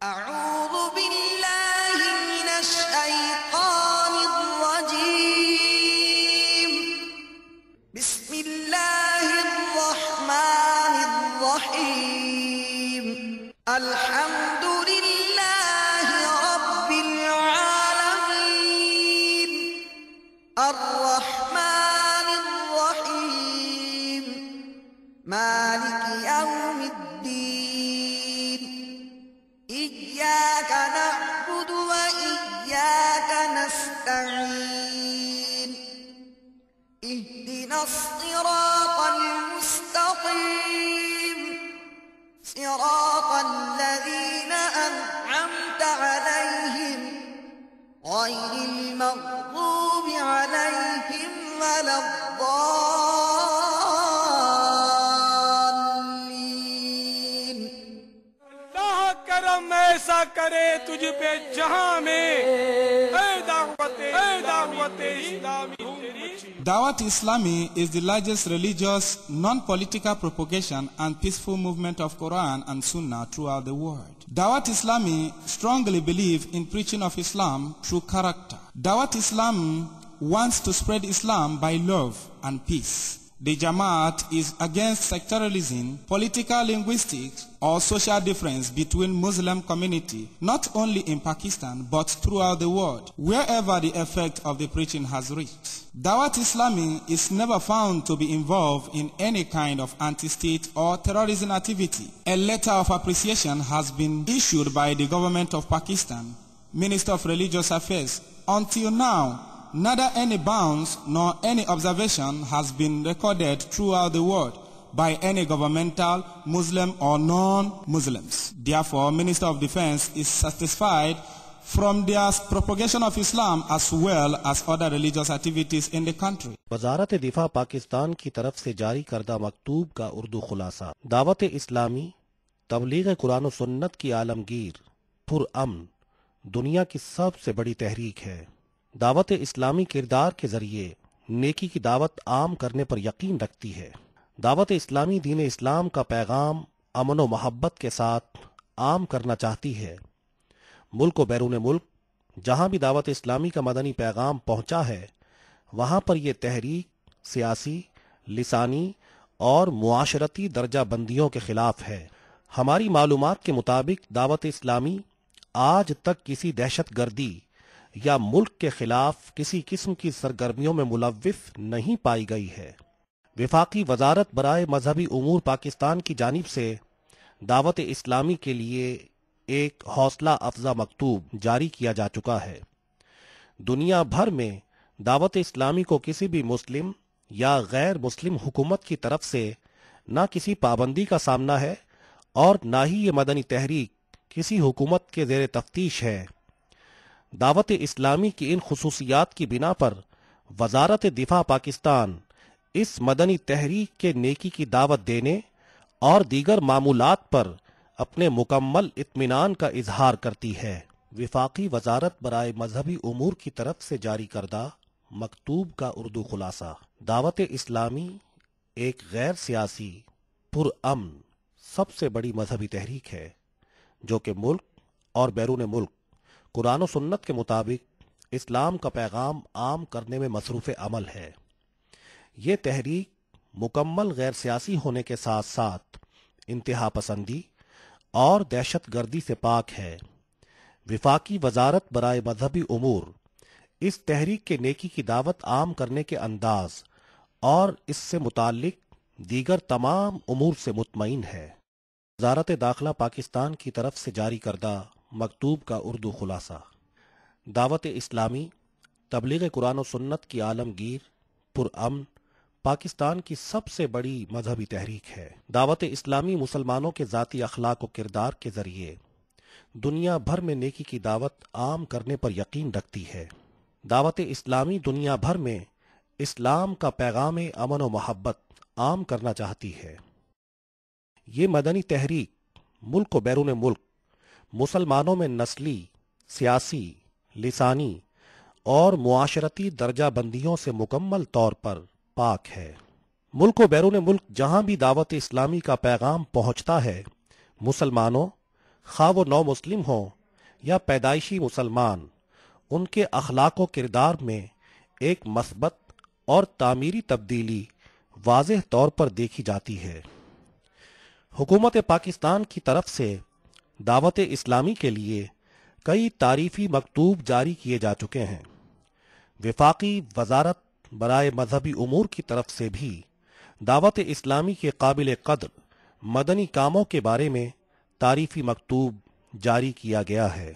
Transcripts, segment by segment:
أعوذ بالله من الشيطان الرجيم. بسم الله الرحمن الرحيم. الحمد لله رب العالمين. الرحمن الرحيم. مالك يوم الدين. إياك نعبد وإياك نستعين. اهدنا الصراط المستقيم. صراط الذين أنعمت عليهم غير المغضوب عليهم ولا الضالين. اللہ کرم ایسا کرے تجھ پہ جہاں میں اے دعوت اسلامی. Dawat Islami is the largest religious, non-political propagation and peaceful movement of Quran and Sunnah throughout the world. Dawat Islami strongly believe in preaching of Islam through character. Dawat Islam wants to spread Islam by love and peace. The Jamaat is against sectarianism, political linguistics, or social difference between Muslim community, not only in Pakistan but throughout the world, wherever the effect of the preaching has reached. Dawat Islami is never found to be involved in any kind of anti-state or terrorism activity. A letter of appreciation has been issued by the government of Pakistan, Minister of Religious Affairs. Until now, neither any bounds nor any observation has been recorded throughout the world by any governmental, Muslim or non-Muslims. Therefore, Minister of Defense is satisfied from their propagation of Islam as well as other religious activities in the country. وزارت دفاع پاکستان کی طرف سے جاری کردہ مکتوب کا اردو خلاصہ. دعوت اسلامی تبلیغ قرآن و سنت کی عالمگیر پرامن دنیا کی سب سے بڑی تحریک ہے. دعوت اسلامی کردار کے ذریعے نیکی کی دعوت عام کرنے پر یقین رکھتی ہے. دعوت اسلامی دین اسلام کا پیغام امن و محبت کے ساتھ عام کرنا چاہتی ہے. ملک و بیرون ملک جہاں بھی دعوت اسلامی کا مدنی پیغام پہنچا ہے وہاں پر یہ تحریک سیاسی، لسانی اور معاشرتی درجہ بندیوں کے خلاف ہے. ہماری معلومات کے مطابق دعوت اسلامی آج تک کسی دہشت گردی یا ملک کے خلاف کسی قسم کی سرگرمیوں میں ملوث نہیں پائی گئی ہے. وفاقی وزارت برائے مذہبی امور پاکستان کی جانب سے دعوت اسلامی کے لیے ایک حوصلہ افزا مکتوب جاری کیا جا چکا ہے. دنیا بھر میں دعوت اسلامی کو کسی بھی مسلم یا غیر مسلم حکومت کی طرف سے نہ کسی پابندی کا سامنا ہے اور نہ ہی یہ مدنی تحریک کسی حکومت کے زیر تفتیش ہے. دعوت اسلامی کی ان خصوصیات کی بنا پر وزارت دفاع پاکستان اس مدنی تحریک کے نیکی کی دعوت دینے اور دیگر معمولات پر اپنے مکمل اطمینان کا اظہار کرتی ہے. وفاقی وزارت برائے مذہبی امور کی طرف سے جاری کردہ مکتوب کا اردو خلاصہ. دعوت اسلامی ایک غیر سیاسی، پرامن، سب سے بڑی مذہبی تحریک ہے جو کہ ملک اور بیرون ملک قرآن و سنت کے مطابق اسلام کا پیغام عام کرنے میں مصروف عمل ہے. یہ تحریک مکمل غیر سیاسی ہونے کے ساتھ ساتھ انتہا پسندی اور دہشت گردی سے پاک ہے. وفاقی وزارت برائے مذہبی امور اس تحریک کے نیکی کی دعوت عام کرنے کے انداز اور اس سے متعلق دیگر تمام امور سے مطمئن ہے. وزارت داخلہ پاکستان کی طرف سے جاری کردہ مکتوب کا اردو خلاصہ. دعوت اسلامی تبلیغ قرآن و سنت کی عالمگیر پرامن پاکستان کی سب سے بڑی مذہبی تحریک ہے. دعوت اسلامی مسلمانوں کے ذاتی اخلاق و کردار کے ذریعے دنیا بھر میں نیکی کی دعوت عام کرنے پر یقین رکھتی ہے. دعوت اسلامی دنیا بھر میں اسلام کا پیغام امن و محبت عام کرنا چاہتی ہے. یہ مدنی تحریک ملک و بیرون ملک مسلمانوں میں نسلی، سیاسی، لسانی اور معاشرتی درجہ بندیوں سے مکمل طور پر پاک ہے. ملک و بیرون ملک جہاں بھی دعوت اسلامی کا پیغام پہنچتا ہے مسلمانوں، خواہ وہ نو مسلم ہوں یا پیدائشی مسلمان، ان کے اخلاق و کردار میں ایک مثبت اور تعمیری تبدیلی واضح طور پر دیکھی جاتی ہے۔ حکومت پاکستان کی طرف سے دعوت اسلامی کے لیے کئی تعریفی مکتوب جاری کیے جا چکے ہیں۔ وفاقی وزارت برائے مذہبی امور کی طرف سے بھی دعوت اسلامی کے قابل قدر مدنی کاموں کے بارے میں تعریفی مکتوب جاری کیا گیا ہے۔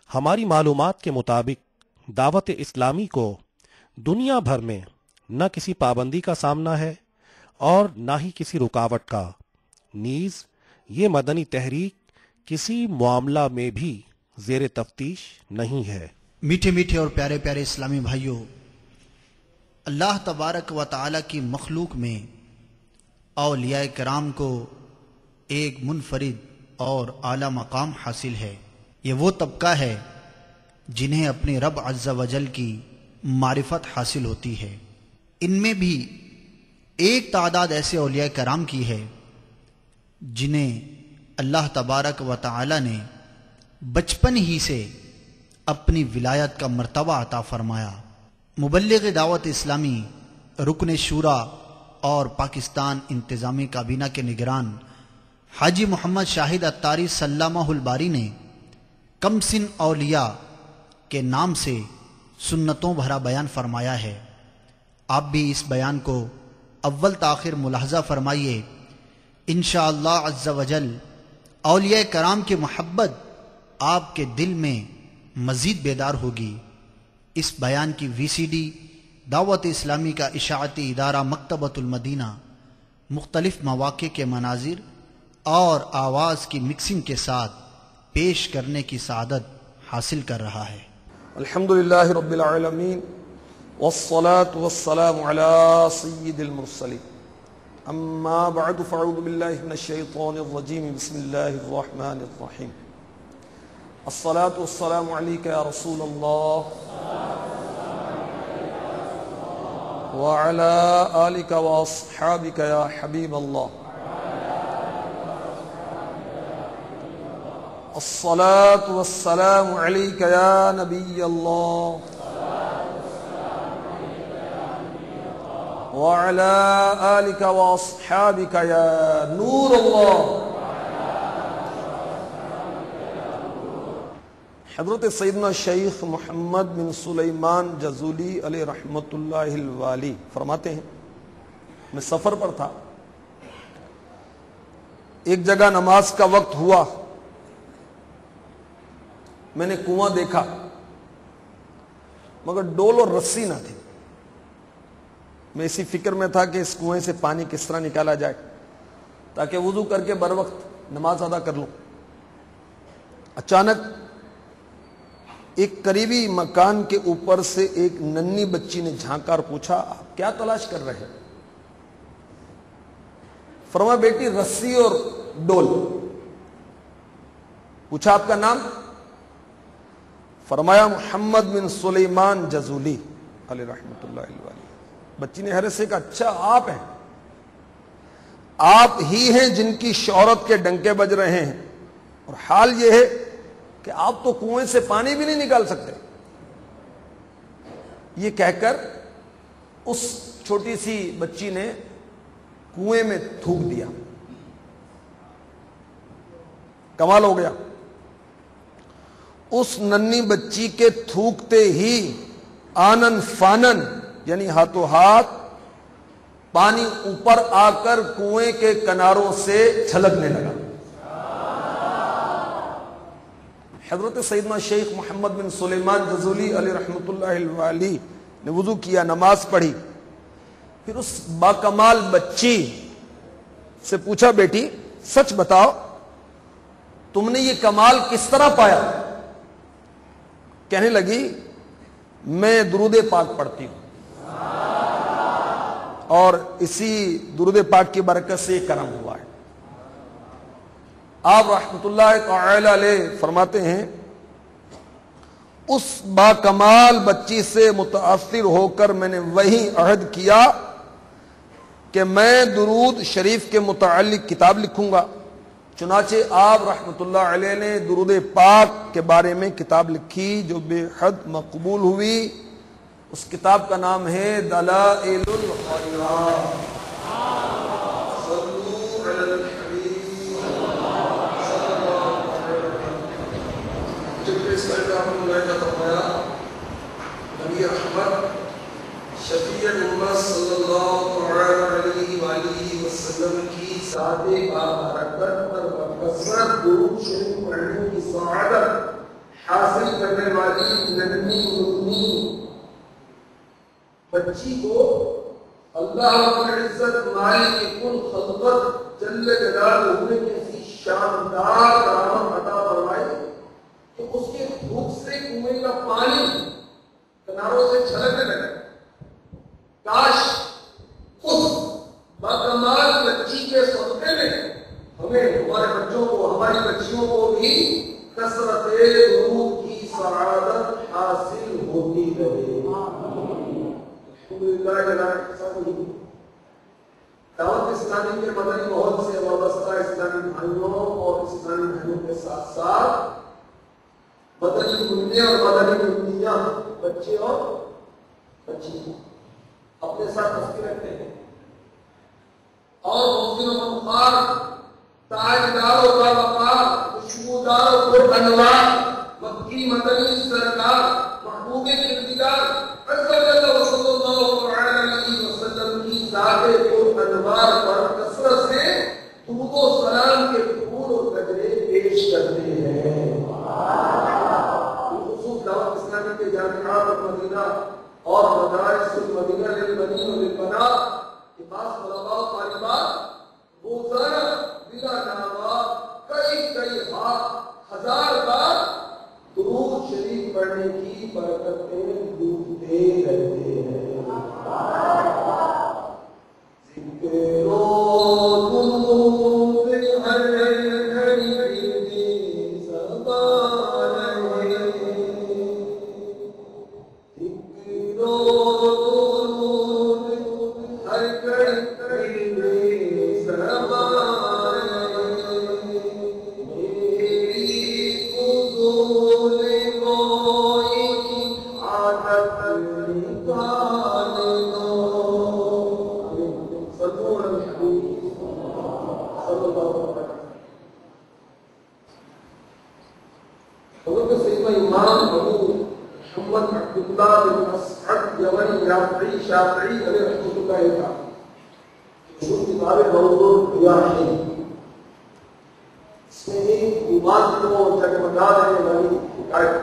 ہماری معلومات کے مطابق دعوت اسلامی کو دنیا بھر میں نہ کسی پابندی کا سامنا ہے اور نہ ہی کسی رکاوٹ کا، نیز یہ مدنی تحریک کسی معاملہ میں بھی زیر تفتیش نہیں ہے۔ میٹھے میٹھے اور پیارے پیارے اسلامی بھائیوں، اللہ تبارک و تعالی کی مخلوق میں اولیاء کرام کو ایک منفرد اور اعلیٰ مقام حاصل ہے۔ یہ وہ طبقہ ہے جنہیں اپنے رب عز و جل کی معرفت حاصل ہوتی ہے۔ ان میں بھی ایک تعداد ایسے اولیاء کرام کی ہے جنہیں اللہ تبارک و تعالی نے بچپن ہی سے اپنی ولایت کا مرتبہ عطا فرمایا۔ مبلغ دعوت اسلامی، رکن شورا اور پاکستان انتظامی کابینہ کے نگران حاجی محمد شاہد اتاری سلامہ الباری نے کم سن اولیاء کے نام سے سنتوں بھرا بیان فرمایا ہے۔ آپ بھی اس بیان کو اول تاخر ملاحظہ فرمائیے۔ انشاءاللہ عز و جل اولیاء کرام کی محبت آپ کے دل میں مزید بیدار ہوگی۔ اس بیان کی وی سی ڈی دعوت اسلامی کا اشاعتی ادارہ مکتبۃ المدینہ مختلف مواقع کے مناظر اور آواز کی مکسنگ کے ساتھ پیش کرنے کی سعادت حاصل کر رہا ہے۔ الحمدللہ رب العالمین والصلاة والسلام على سید المرسلین، اما بعد فاعوذ باللہ من الشیطان الرجیم، بسم اللہ الرحمن الرحیم۔ الصلاة والسلام علیک یا رسول اللہ وعلى آلک واصحابک یا حبیب اللہ۔ الصلاة والسلام علیک یا نبی اللہ وعلى آلک واصحابک یا نور اللہ۔ حضرت سیدنا شیخ محمد بن سلیمان جزولی علیہ رحمت اللہ الوالی فرماتے ہیں، میں سفر پر تھا، ایک جگہ نماز کا وقت ہوا، میں نے کنواں دیکھا مگر ڈول اور رسی نہ تھی۔ میں اسی فکر میں تھا کہ اس کنویں سے پانی کس طرح نکالا جائے تاکہ وضو کر کے بر وقت نماز ادا کر لوں۔ اچانک ایک قریبی مکان کے اوپر سے ایک ننھی بچی نے جھانکا اور پوچھا، آپ کیا تلاش کر رہے ہیں؟ فرمایا، بیٹی رسی اور ڈول۔ پوچھا، آپ کا نام؟ فرمایا، محمد بن سلیمان جزولی علیہ رحمت اللہ الوالی۔ بچی نے حیرت سے کہا، اچھا آپ ہیں، آپ ہی ہیں جن کی شہرت کے ڈنکے بج رہے ہیں، اور حال یہ ہے کہ آپ تو کنویں سے پانی بھی نہیں نکال سکتے۔ یہ کہہ کر اس چھوٹی سی بچی نے کنویں میں تھوک دیا۔ کمال ہو گیا، اس ننھی بچی کے تھوکتے ہی آنن فانن یعنی ہاتھوں ہاتھ پانی اوپر آ کر کنویں کے کناروں سے چھلکنے لگا۔ حضرت سیدنا شیخ محمد بن سلیمان جزولی علیہ رحمت اللہ الوالی نے وضو کیا، نماز پڑھی، پھر اس باکمال بچی سے پوچھا، بیٹی سچ بتاؤ تم نے یہ کمال کس طرح پایا؟ کہنے لگی، میں درود پاک پڑھتی ہوں اور اسی درود پاک کی برکت سے یہ کرم ہوا ہے۔ آپ رحمت اللہ تعالی علیہ فرماتے ہیں، اس باکمال بچی سے متاثر ہو کر میں نے وہی عہد کیا کہ میں درود شریف کے متعلق کتاب لکھوں گا چنانچہ آپ رحمۃ اللہ علیہ نے درود پاک کے بارے میں کتاب لکھی جو بے حد مقبول ہوئی. اس کتاب کا نام ہے دلائل الخیرات. صلوا علی الحبیب صلی اللہ علیہ وسلم. جب اس کا فرمایا نبی رحمت شفیع امت صلی اللہ علیہ وآلہ وسلم کی ذات بابرکت پر بکثرت درود شریف پڑھنے کی سعادت حاصل کرنے والی ننھی مدنی بچی کو اللہ رب العزت مالک کل خلقت جل جلالہ نے ایسی شاندار کرامت عطا فرمائی کہ اس کے بھوک سے کنویں کا پانی کناروں سے چھلکنے لگا. کاش اس باکمال بچی کے صدقے میں ہمیں ہمارے بچوں کو ہماری بچیوں کو بھی کثرت درود کی سعادت حاصل ہوتی رہے. دعوت اسلامی کے مدنی ماحول سے وابستہ اسلامی بھائیوں اور اسلامی بھائیوں کے ساتھ ساتھ مدنی منع اور مدنی منیاں بچے اور بچیاں اپنے ساتھ مستی رکھتے ہیں اور محسن و ممخار تاجدار و باوقار خوشبودار و پرانوار مکی مدنی سرکار محبوب اقتدار عز وجل و صلی اللہ علیہ وسلم کی ذات پرانوار پر کثرت سے درود و سلام کے پھول اور گجرے پیش کرتے ہیں. خصوص دعوت اسلامی کے جامعات مدینہ اور مدارس المدینہ للبنین وللبنات کے پاس طلباء و طالبات روزانہ بلا ناوا کئی ہزار بار درود شریف پڑھنے کی برکتیں ڈوبتے رہتے ہیں. ذکر و درود ہر گھڑی زبان شافعی علیہ رحمۃ اللہ کا جو کتاب موضوع دیا ہے اس میں ایک ایمان کو جگمگا دینے والی حکایت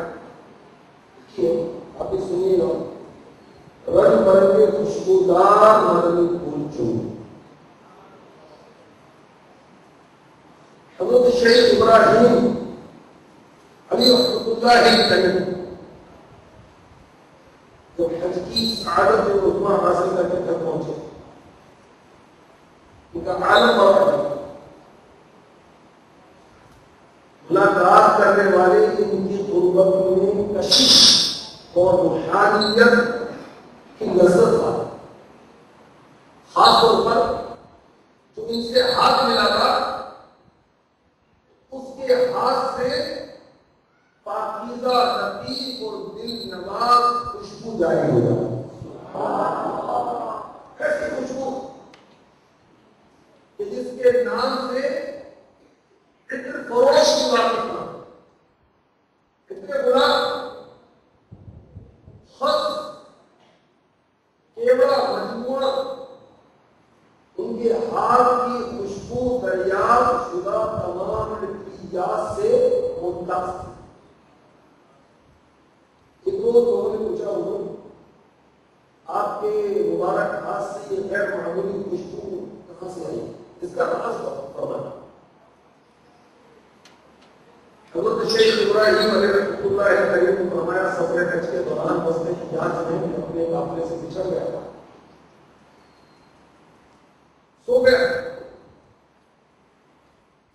ہے. آپ بھی سنیے گا. رنگ برنگے خوشبودار مدنی پھول چن حضرت شیخ ابراہیم علی رحمۃ اللہ علیہ جب حج کی سعادت میں عظمیٰ حاصل کر کے تک پہنچے ان کا عالم بڑا ہے. ملاقات کرنے والے ان کی قربت میں کشش اور روحانیت کی لذت تھا. خاص طور پر جو ان سے ہاتھ ملا تھا اس کے ہاتھ سے پاکیزہ لطیف اور دل نواز خوشبو جاری ہو جاتی. ایسی خوشبو کہ جس کے نام سے عطر فروش کی واقف تھا. اتنے غلام خط کیوڑا مجموعہ ان کے ہاتھ کی خوشبو دریافت شدہ تمام لطفیات سے ممتاز تھی. لوگوں نے پوچھا حضور آپ کے مبارک ہاتھ سے یہ غیر معمولی خوشبو کہاں سے آئی؟ اس کا راز فرمایا. حضرت شیخ ابراہیم علیہ رحمۃ اللہ علیہ نے فرمایا سفر حج کے دوران مسئلے کی جانچ میں اپنے قافلے سے بچھڑ گیا تھا. سو گیا.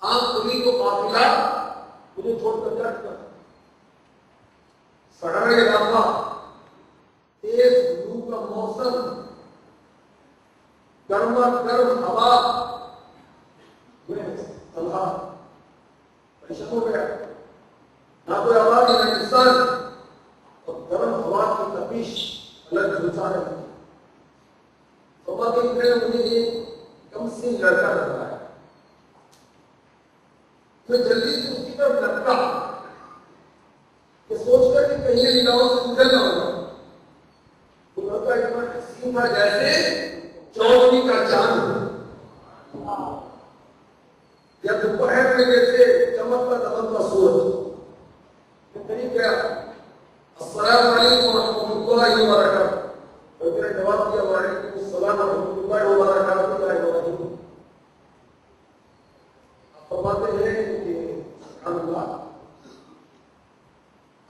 آپ انہیں کو قافلہ مجھے چھوڑ کر جا چکا. سڑا علاقہ تیز لو کا موسم گرما گرم ہوا میں تنہا پریشان ہو گیا، نہ کوئی آواز نہ انسان، اور گرم ہوا کی تپش الگ جھلسا رہی تھی۔ فرماتے ہیں مجھے یہ کم سن لڑکا لگ رہا ہے، میں جلدی سے اس کی طرف لپکا کہ سوچ کر کہ کہیں نگاہوں سے گزر نہ ہوگا۔ وہ لڑکا اتنا حسین تھا جیسے چودھری کا چاند یا دوپہر میں جیسے چمکتا دمکتا سورج۔ میں قریب گیا، السلام علیکم ورحمۃ اللہ وبرکاتہ، اور میں نے جواب دیا وعلیکم السلام ورحمۃ اللہ وبرکاتہ۔ فرماتے ہیں کہ سبحان اللہ،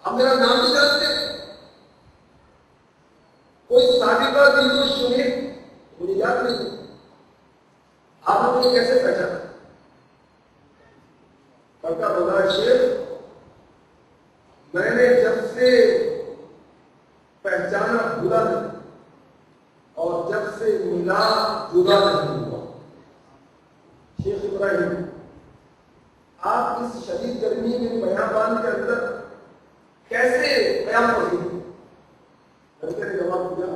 آپ میرا نام بھی جانتے ہیں؟ کوئی سابقہ دلجوش سنے؟ مجھے یاد نہیں، آپ نے مجھے کیسے پہچانا؟ لڑکا بولا شیخ میں نے جب سے پہچانا بھولا نہیں اور جب سے ملا جدا نہیں ہوا۔ شیخ ابراہیم آپ اس شدید گرمی میں بیابان کے اندر کیسے قیام پذیر؟ لڑکے نے جواب دیا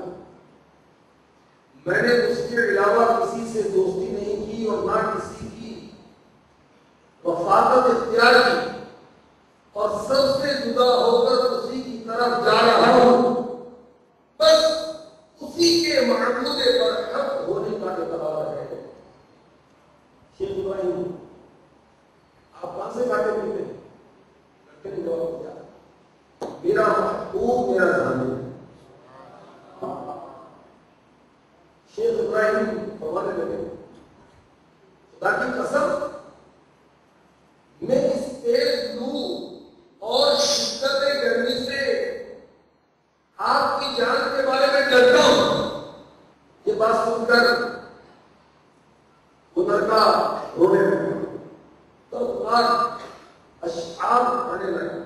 میں نے اس کے علاوہ کسی سے دوستی نہیں کی اور نہ کسی کی رفاقت اختیار کی، اور سب سے جدا ہو کر اسی کی طرف جا رہا ہوں، بس اسی کے معبود پر حق ہونے کا اقرار ہے۔ شیخ ابراہیم آپ کہاں سے کھاتے پیتے؟ لڑکے نے جواب دیا میرا محبوب میرا ضامن۔ شیخ ابراہیم فرمانے لگے خدا کی قسم میں اس تیز لو اور شدت گرمی سے آپ کی جان کے بارے میں ڈرتا ہوں۔ یہ بات سن کر وہ لڑکا رونے لگا، تو اشعار پڑھنے لگا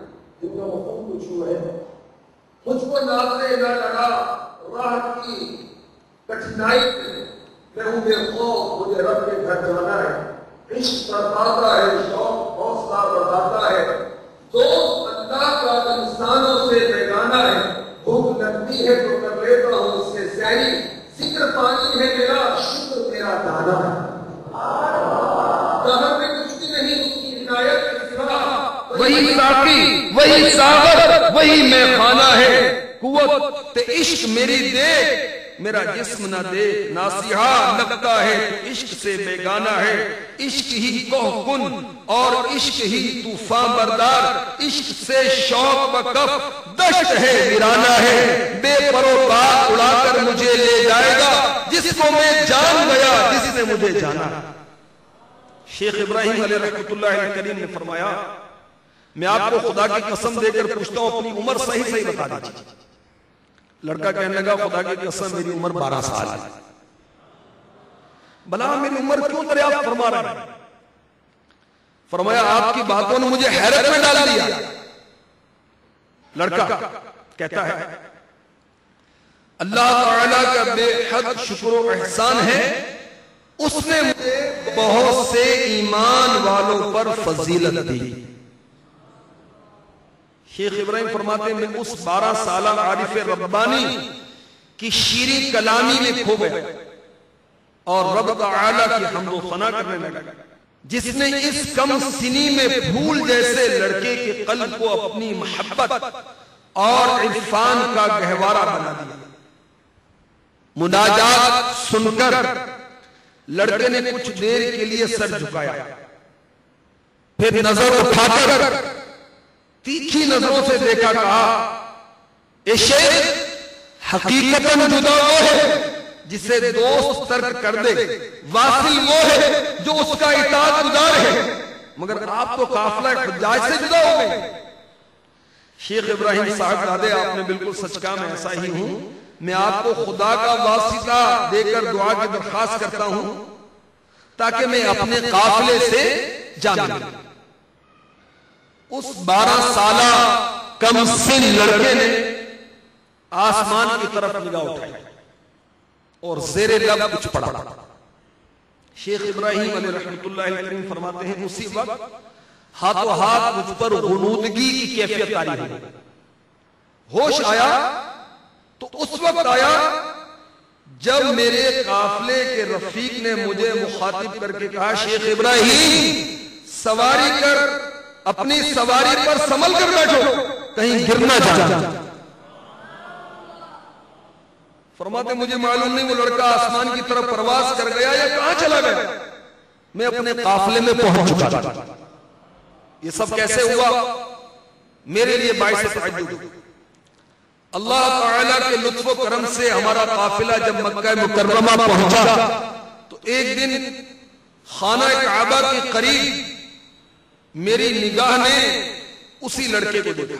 جن کا مفہوم کچھ ہوا ہے مجھ کو نازے نہ لگا راہ کی کٹھنائی میں ہوں بے خوف، مجھے رب کے گھر جانا ہے، عشق برپاتا ہے، شوق حوصلہ بڑھاتا ہے، دوست اللہ کا انسانوں سے بیگانہ ہے، بھوک لگتی ہے تو کر لیتا ہوں اس سے سیری، ذکر پانی ہے میرا، شکر میرا دانا ہے۔ دہر میں کچھ بھی نہیں اس کی عنایت کے سوا، وہی ساقی وہی ساغر وہی میں خانہ ہے، قوت عشق میری دے میرا جسم نہ دے، ناسیہا لگتا ہے تو عشق سے بیگانہ ہے، عشق ہی کوہ کن اور عشق ہی طوفان بردار، عشق سے شوق بکف دشت ہے ویرانہ ہے، بے پروپار اڑا کر مجھے لے جائے گا جس کو میں جان گیا جس نے مجھے جانا۔ شیخ ابراہیم علیہ رحمۃ اللہ کریم نے فرمایا میں آپ کو خدا کی قسم دے کر پوچھتا ہوں اپنی عمر صحیح صحیح بتا دیجیے۔ لڑکا کہنے لگا خدا کی قسم میری عمر 12 سال ہے۔ بلا میری عمر کیوں دریافت فرما رہا ہے؟ فرمایا آپ کی باتوں نے مجھے حیرت میں ڈال دیا۔ لڑکا کہتا ہے اللہ تعالیٰ کا بے حد شکر و احسان ہے، اس نے مجھے بہت سے ایمان والوں پر فضیلت دی۔ شیخ ابراہیم فرماتے ہیں میں اس 12 سالہ عارف ربانی کی شیریں کلامی میں کھو گیا اور رب تعالیٰ کی حمد و ثنا کرنے لگا جس نے اس کم سنی میں پھول جیسے لڑکے کے قلب کو اپنی محبت اور عرفان کا گہوارہ بنا دیا۔ مناجات سن کر لڑکے نے کچھ دیر کے لیے سر جھکایا، پھر نظر اٹھا کر تیکھی نظروں سے دیکھا، کہا اے شیخ حقیقتاً جدا وہ ہے جسے دوست ترک کر دے، واصل وہ ہے جو اس کا اطاعت گزار ہے، مگر آپ تو قافلہ حجاج سے جدا ہو گئے۔ شیخ ابراہیم صاحب دادے آپ نے بالکل سچ کہا، میں ایسا ہی ہوں، میں آپ کو خدا کا واسطہ دے کر دعا کی درخواست کرتا ہوں تاکہ میں اپنے قافلے سے جا ملوں۔ اس 12 سالہ کم سن لڑکے نے آسمان کی طرف نگاہ اٹھائی اور زیر لب کچھ پڑھا۔ شیخ ابراہیم علیہ رحمۃ اللہ کریم فرماتے ہیں اسی وقت ہاتھوں ہاتھ مجھ پر غنودگی کی کیفیت طاری ہوئی. ہوش آیا تو اس وقت آیا جب میرے قافلے کے رفیق نے مجھے مخاطب کر کے کہا شیخ ابراہیم سواری کر اپنی سواری پر سنبھل کر بیٹھو کہیں گر نہ جانا. فرماتے مجھے معلوم نہیں وہ لڑکا آسمان کی طرف پرواز کر گیا یا کہاں چلا گیا. میں اپنے قافلے میں پہنچ چکا تھا. یہ سب کیسے ہوا میرے لیے باعث تعجب. اللہ تعالیٰ کے لطف و کرم سے ہمارا قافلہ جب مکہ مکرمہ پہنچا تو ایک دن خانہ کعبہ کے قریب میری نگاہ نے اسی لڑکے کو دیکھا.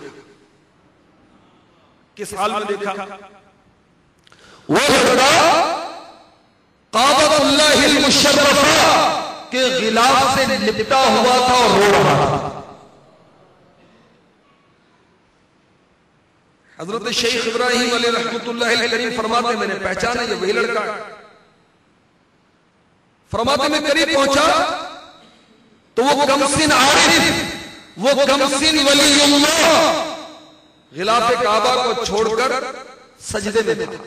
کس حال میں دیکھا؟ وہ لڑکا کعبۃ اللہ المشرفہ کے غلاف سے لپٹا ہوا تھا اور رو رہا تھا. حضرت شیخ ابراہیم علیہ رحمت اللہ الکریم فرماتے میں نے پہچانا یہ وہی لڑکا. فرماتے میں قریب پہنچا تو وہ کمسن عارف وہ کمسن ولی اللہ غلاف کعبہ کو چھوڑ کر سجدے میں تھا.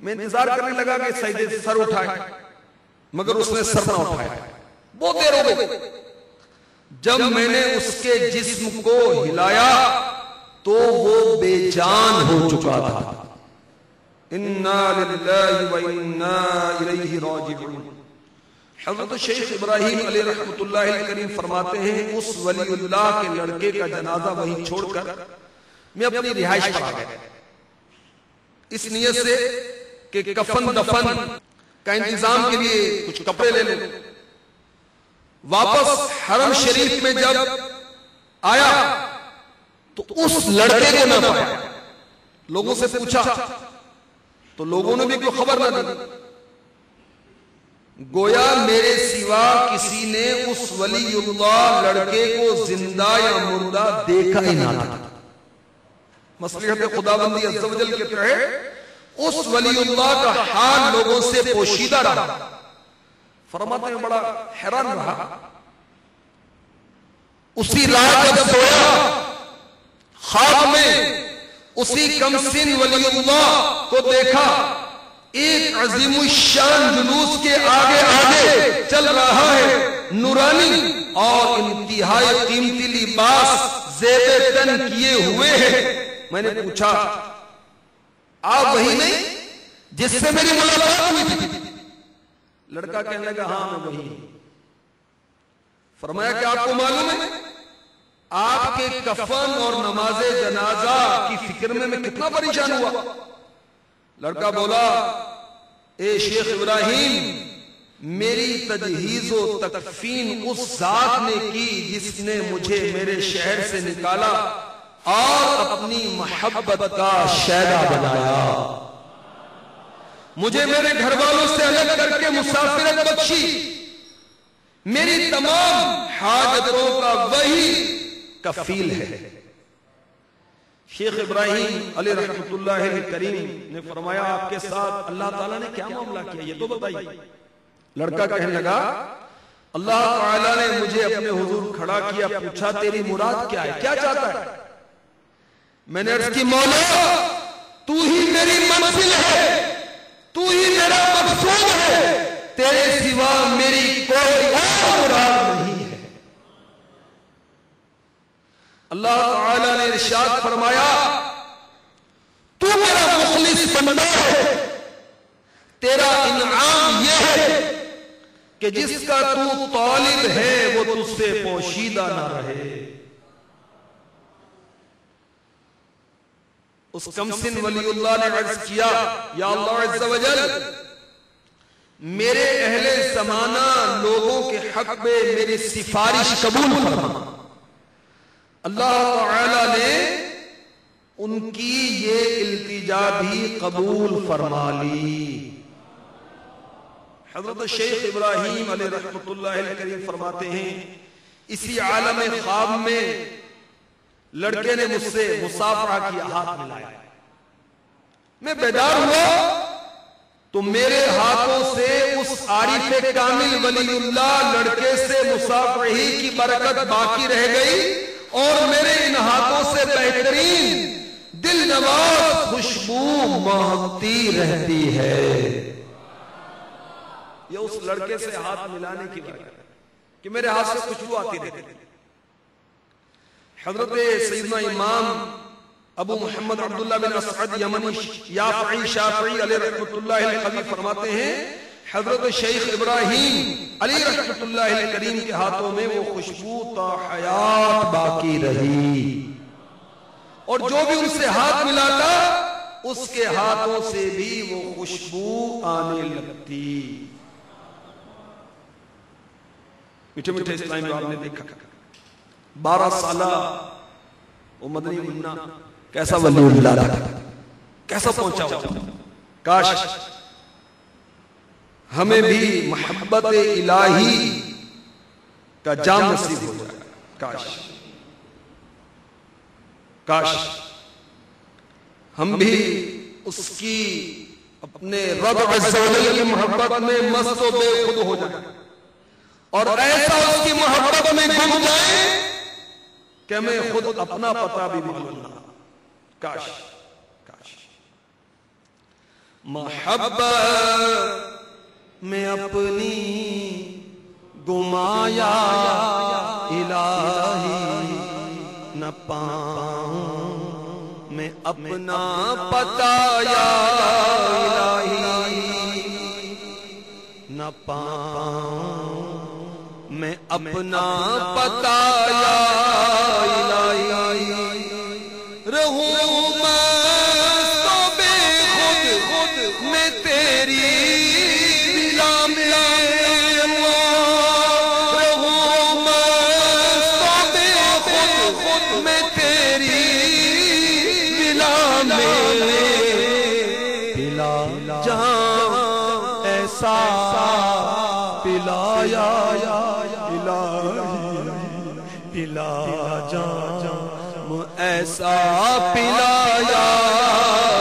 میں انتظار کرنے لگا کہ سجدے سے سر اٹھائے مگر اس نے سر نہ اٹھایا. بہت دیر ہو گئی. جب میں نے اس کے جسم کو ہلایا تو وہ بے جان ہو چکا تھا. انا للہ و انا الیہ راجعون. حضرت شیخ ابراہیم علیہ رحمت اللہ الکریم فرماتے ہیں اس ولی اللہ کے لڑکے کا جنازہ وہیں چھوڑ کر میں اپنی رہائش پر آ گیا اس نیت سے کہ کفن دفن کا انتظام کے لیے کچھ کپڑے لے لیں. واپس حرم شریف میں جب آیا تو اس لڑکے کو نہ پایا. لوگوں سے پوچھا تو لوگوں نے بھی کوئی خبر نہ دی. گویا میرے سوا کسی نے اس ولی اللہ لڑکے کو زندہ یا مردہ دیکھا ہی نہ تھا. مصلحت خداوندی عز و جل کے تحت اس ولی اللہ کا حال لوگوں سے پوشیدہ رہا. فرماتے ہیں بڑا حیران رہا. اسی رات جب سویا خواب میں اسی کمسن ولی اللہ کو دیکھا ایک عظیم الشان جلوس کے آگے آگے چل رہا ہے. نورانی اور انتہائی قیمتی لباس زیب تن کیے ہوئے ہیں. میں نے پوچھا آپ وہی نہیں جس سے میری ملاقات ہوئی تھی؟ لڑکا کہنے لگا ہاں میں وہی. فرمایا کہ آپ کو معلوم ہے آپ کے کفن اور نماز جنازہ کی فکر میں کتنا پریشان ہوا. لڑکا بولا اے شیخ ابراہیم میری تجہیز و تکفین اس ذات نے کی جس نے مجھے میرے شہر سے نکالا اور اپنی محبت کا شہدا بنایا. مجھے میرے گھر والوں سے الگ کر کے مسافرت بخشی. میری تمام حاجتوں کا وہی کفیل ہے. شیخ ابراہیم علیہ رحمت اللہ الکریم نے فرمایا آپ کے ساتھ اللہ تعالیٰ نے کیا معاملہ کیا یہ تو بتائیے. لڑکا کہنے لگا اللہ تعالیٰ نے مجھے اپنے حضور کھڑا کیا پوچھا تیری مراد کیا ہے کیا چاہتا ہے. میں نے عرض کی مولا تو ہی میری منزل ہے تو ہی میرا مقصود ہے تیرے سوا میری کوئی اور مراد نہیں ہے. اللہ تعالیٰ نے ارشاد فرمایا تو میرا مخلص بندہ ہے. تیرا انعام یہ ہے کہ جس کا تو طالب ہے وہ تجھ سے پوشیدہ نہ رہے. اس کمسن ولی اللہ نے عرض کیا یا اللہ عز و جل میرے اہل زمانہ لوگوں کے حق میں میری سفارش قبول فرما. اللہ تعالی نے ان کی یہ التجا بھی قبول فرما لی. حضرت شیخ ابراہیم علیہ رحمت اللہ الکریم فرماتے ہیں اسی عالم خواب میں لڑکے نے مجھ سے مصافحہ کیا ہاتھ ملایا. میں بیدار ہوا تو میرے ہاتھوں سے اس عارف کامل ولی اللہ لڑکے سے مصافحی کی برکت باقی رہ گئی اور میرے ان ہاتھوں سے بہترین دل نواز خوشبو مہکتی رہتی ہے. یہ اس لڑکے سے ہاتھ ملانے کی برکت ہے کہ میرے ہاتھ سے خوشبو آتی رہتی ہے. حضرت سیدنا امام ابو محمد عبداللہ بن اسعد یمنی یافعی شافعی علیہ رحمۃ اللہ القوی فرماتے ہیں حضرت شیخ ابراہیم علی رحمۃ اللہ الکریم کے ہاتھوں میں وہ خوشبو تا حیات باقی رہی اور جو بھی ان سے ہاتھ ملاتا اس کے ہاتھوں سے بھی وہ خوشبو آنے لگتی. میٹھے میٹھے اسلام جو آپ نے دیکھا 12 سالہ وہ مدنی منا کیسا ولی اللہ رہا, کیسا پہنچا ہوا. کاش ہمیں بھی محبت الہی کا جام نصیب ہو جائے. کاش ہم بھی اس کی اپنے رب عز و جل کی محبت میں مست و بے خود ہو جائیں اور ایسا اس کی محبت میں گم جائیں کہ ہمیں خود اپنا پتہ بھی معلوم نہ. کاش محبت میں اپنی گمایا الہی نہ پاؤں میں اپنا پتہ یا الہی نہ پاؤں میں اپنا پتہ یا الہی رہوں مست و بے خود میں تیری بلا میں رہوں مست و بے خود میں تیری بلا میں پلا جہاں ایسا پلایا پلا جام ایسا پلایا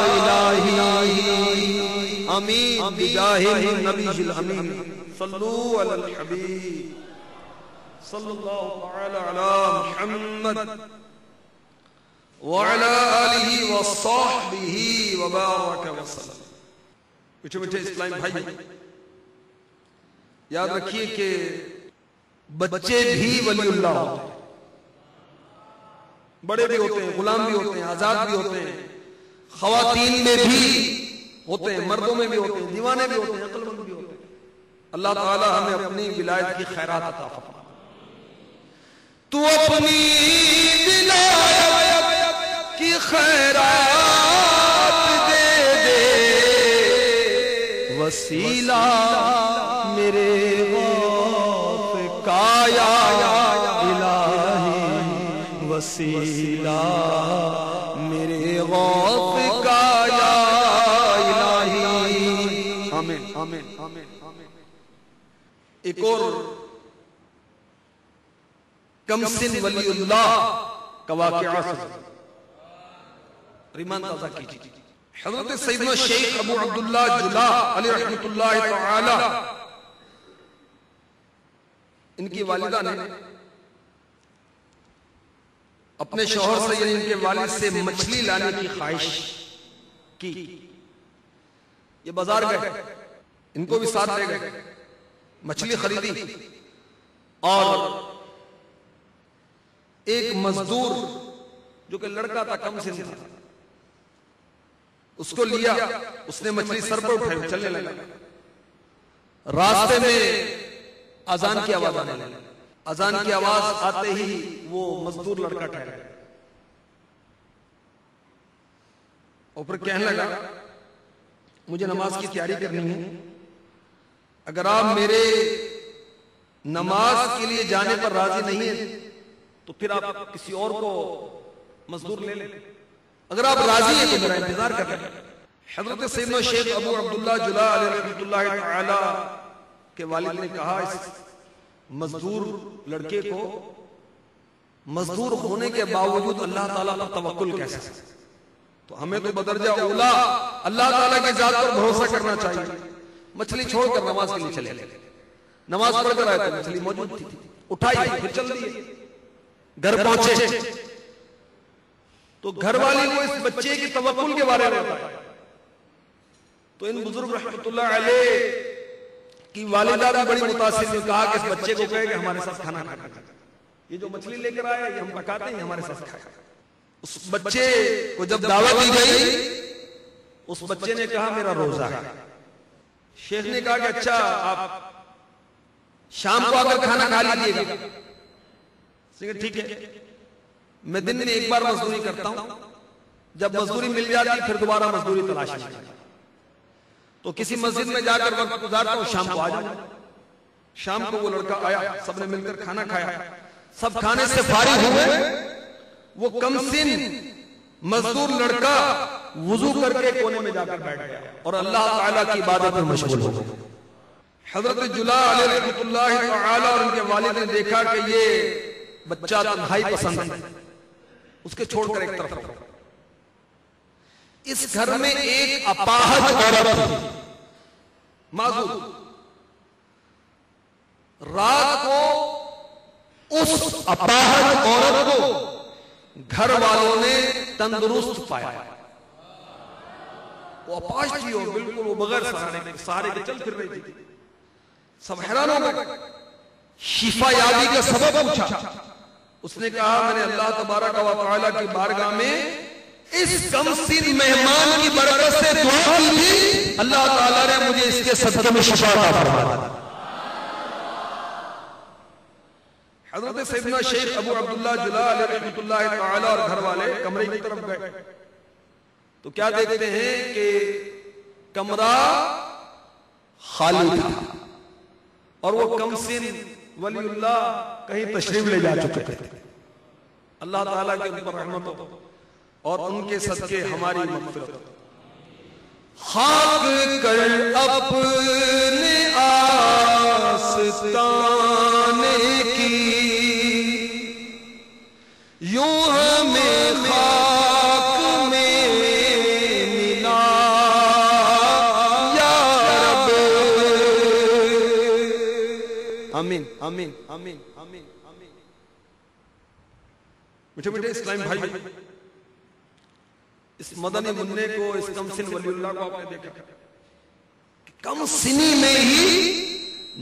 الہی. امین بجاہ النبی الامین صلو علی الحبیب صلی اللہ تعالی علی محمد وعلی آلہ وصحبہ وبارک وسلم. میٹھے میٹھے اسلام بھائی یاد رکھیے کہ بچے بھی ولی اللہ ہوتے ہیں, بڑے بھی ہوتے ہیں, غلام بھی ہوتے ہیں, آزاد بھی ہوتے ہیں, خواتین میں بھی ہوتے ہیں, مردوں میں بھی ہوتے ہیں, دیوانے بھی ہوتے ہیں, عقل مند بھی ہوتے ہیں. اللہ تعالی ہمیں اپنی ولایت کی خیرات عطا فرما. تو اپنی ولایت کی خیرات دے دے وسیلہ میرے غوث کا یا الہی وسیلہ میرے غوث کا یا الہی. آمین آمین آمین. ایک اور کم سن ولی اللہ کا واقعہ ریمان تازہ کیجیے. حضرت سیدنا شیخ ابو عبداللہ جلا علی رحمت اللہ تعالی ان کی والدہ نے اپنے شوہر سے یعنی ان کے والد سے مچھلی لانے کی خواہش کی. یہ بازار گئے, ان کو بھی ساتھ لے گئے, مچھلی خریدی اور ایک مزدور جو کہ لڑکا تھا کم سن تھا اس کو لیا, اس نے مچھلی سر پر اٹھائی, چلنے لگا. راستے میں اذان کی آواز آنے لگی. اذان کی آواز آتے ہی وہ مزدور لڑکا ٹھہرا اور پھر کہنے لگا مجھے نماز کی تیاری کرنی ہے, اگر آپ میرے نماز کے لیے جانے پر راضی نہیں ہیں تو پھر آپ کسی اور کو مزدور لے لیں, اگر آپ راضی ہیں تو میرا انتظار کر لیں. حضرت سیدنا شیخ ابو عبداللہ جلا علیہ رحمۃ اللہ تعالی کے والد نے کہا اس مزدور لڑکے کو مزدور ہونے کے باوجود اللہ تعالیٰ پر توکل کیسے, تو ہمیں تو بدرجہ اولا اللہ تعالیٰ کی ذات پر بھروسہ کرنا چاہیے. مچھلی چھوڑ کر نماز کے لیے چلے گئے, نماز پڑھ کر آئے تو مچھلی موجود تھی, اٹھائی پھر چل دیے, گھر پہنچے تو گھر والی کو اس بچے کی توکل کے بارے میں بتایا. تو ان بزرگ رحمت اللہ علیہ کی والدہ بھی بڑی متاثر ہوئی, کہا کہ اس بچے کو کہے کہ ہمارے ساتھ کھانا کھانا, یہ جو مچھلی لے کر آیا یہ ہم پکاتے ہیں, ہمارے ساتھ کھائے. اس بچے کو جب دعوت دی گئی اس بچے نے کہا میرا روزہ ہے. شیخ نے کہا کہ اچھا آپ شام کو آ کر کھانا کھا لیجیے گا. ٹھیک ہے, میں دن میں ایک بار مزدوری کرتا ہوں, جب مزدوری مل جاتی پھر دوبارہ مزدوری تلاش کرتا ہوں, تو کسی مسجد میں جا کر وقت گزارتا ہوں, شام کو آ جاؤں. شام کو وہ لڑکا آیا, سب نے مل کر کھانا کھایا, سب کھانے سے فارغ ہوئے. وہ کم سن مزدور لڑکا وضو کر کے کونے میں جا کر بیٹھ گیا اور اللہ تعالیٰ کی عبادت میں مشغول ہو گیا. حضرت جلا علیہ رحمۃ اللہ تعالی اور ان کے والد نے دیکھا کہ یہ بچہ تنہائی پسند ہے, اس کے چھوڑ کر ایک طرف رکھو. اس گھر میں ایک اپاہج عورت معذور, رات کو اس اپاہج عورت کو گھر والوں نے تندرست پایا. وہ اپاہج تھی اور بالکل وہ بغیر سہارے کے چل پھر رہی تھی. سب حیران ہو گئے, شفا یابی کا سبب پوچھا. اس نے کہا میں نے اللہ تبارک و تعالی کی بارگاہ میں اس کم سن مہمان کی برکت سے دعا کی تھی, اللہ تعالی نے مجھے اس کے صدقے میں شفا عطا فرمایا. حضرت سیدنا شیخ ابو عبداللہ جلا علیہ رحمۃ اللہ تعالی اور گھر والے کمرے کی طرف گئے تو کیا دیکھتے ہیں کہ کمرہ خالی تھا اور وہ کم سن ولی اللہ کہیں تشریف لے جا چکے تھے. اللہ تعالیٰ کے ان پر رحمت ہو اور ان کے صدقے ہماری مغفرت ہو. خاک کر اپنے آستانے کی یوں ہمیں خاک میں ملا یا رب. آمین آمین آمین آمین آمین. میٹھے میٹھے اسلام بھائی, اس مدنی منع کو, اس کم سن ولی اللہ کو آپ نے دیکھا, کم سنی میں ہی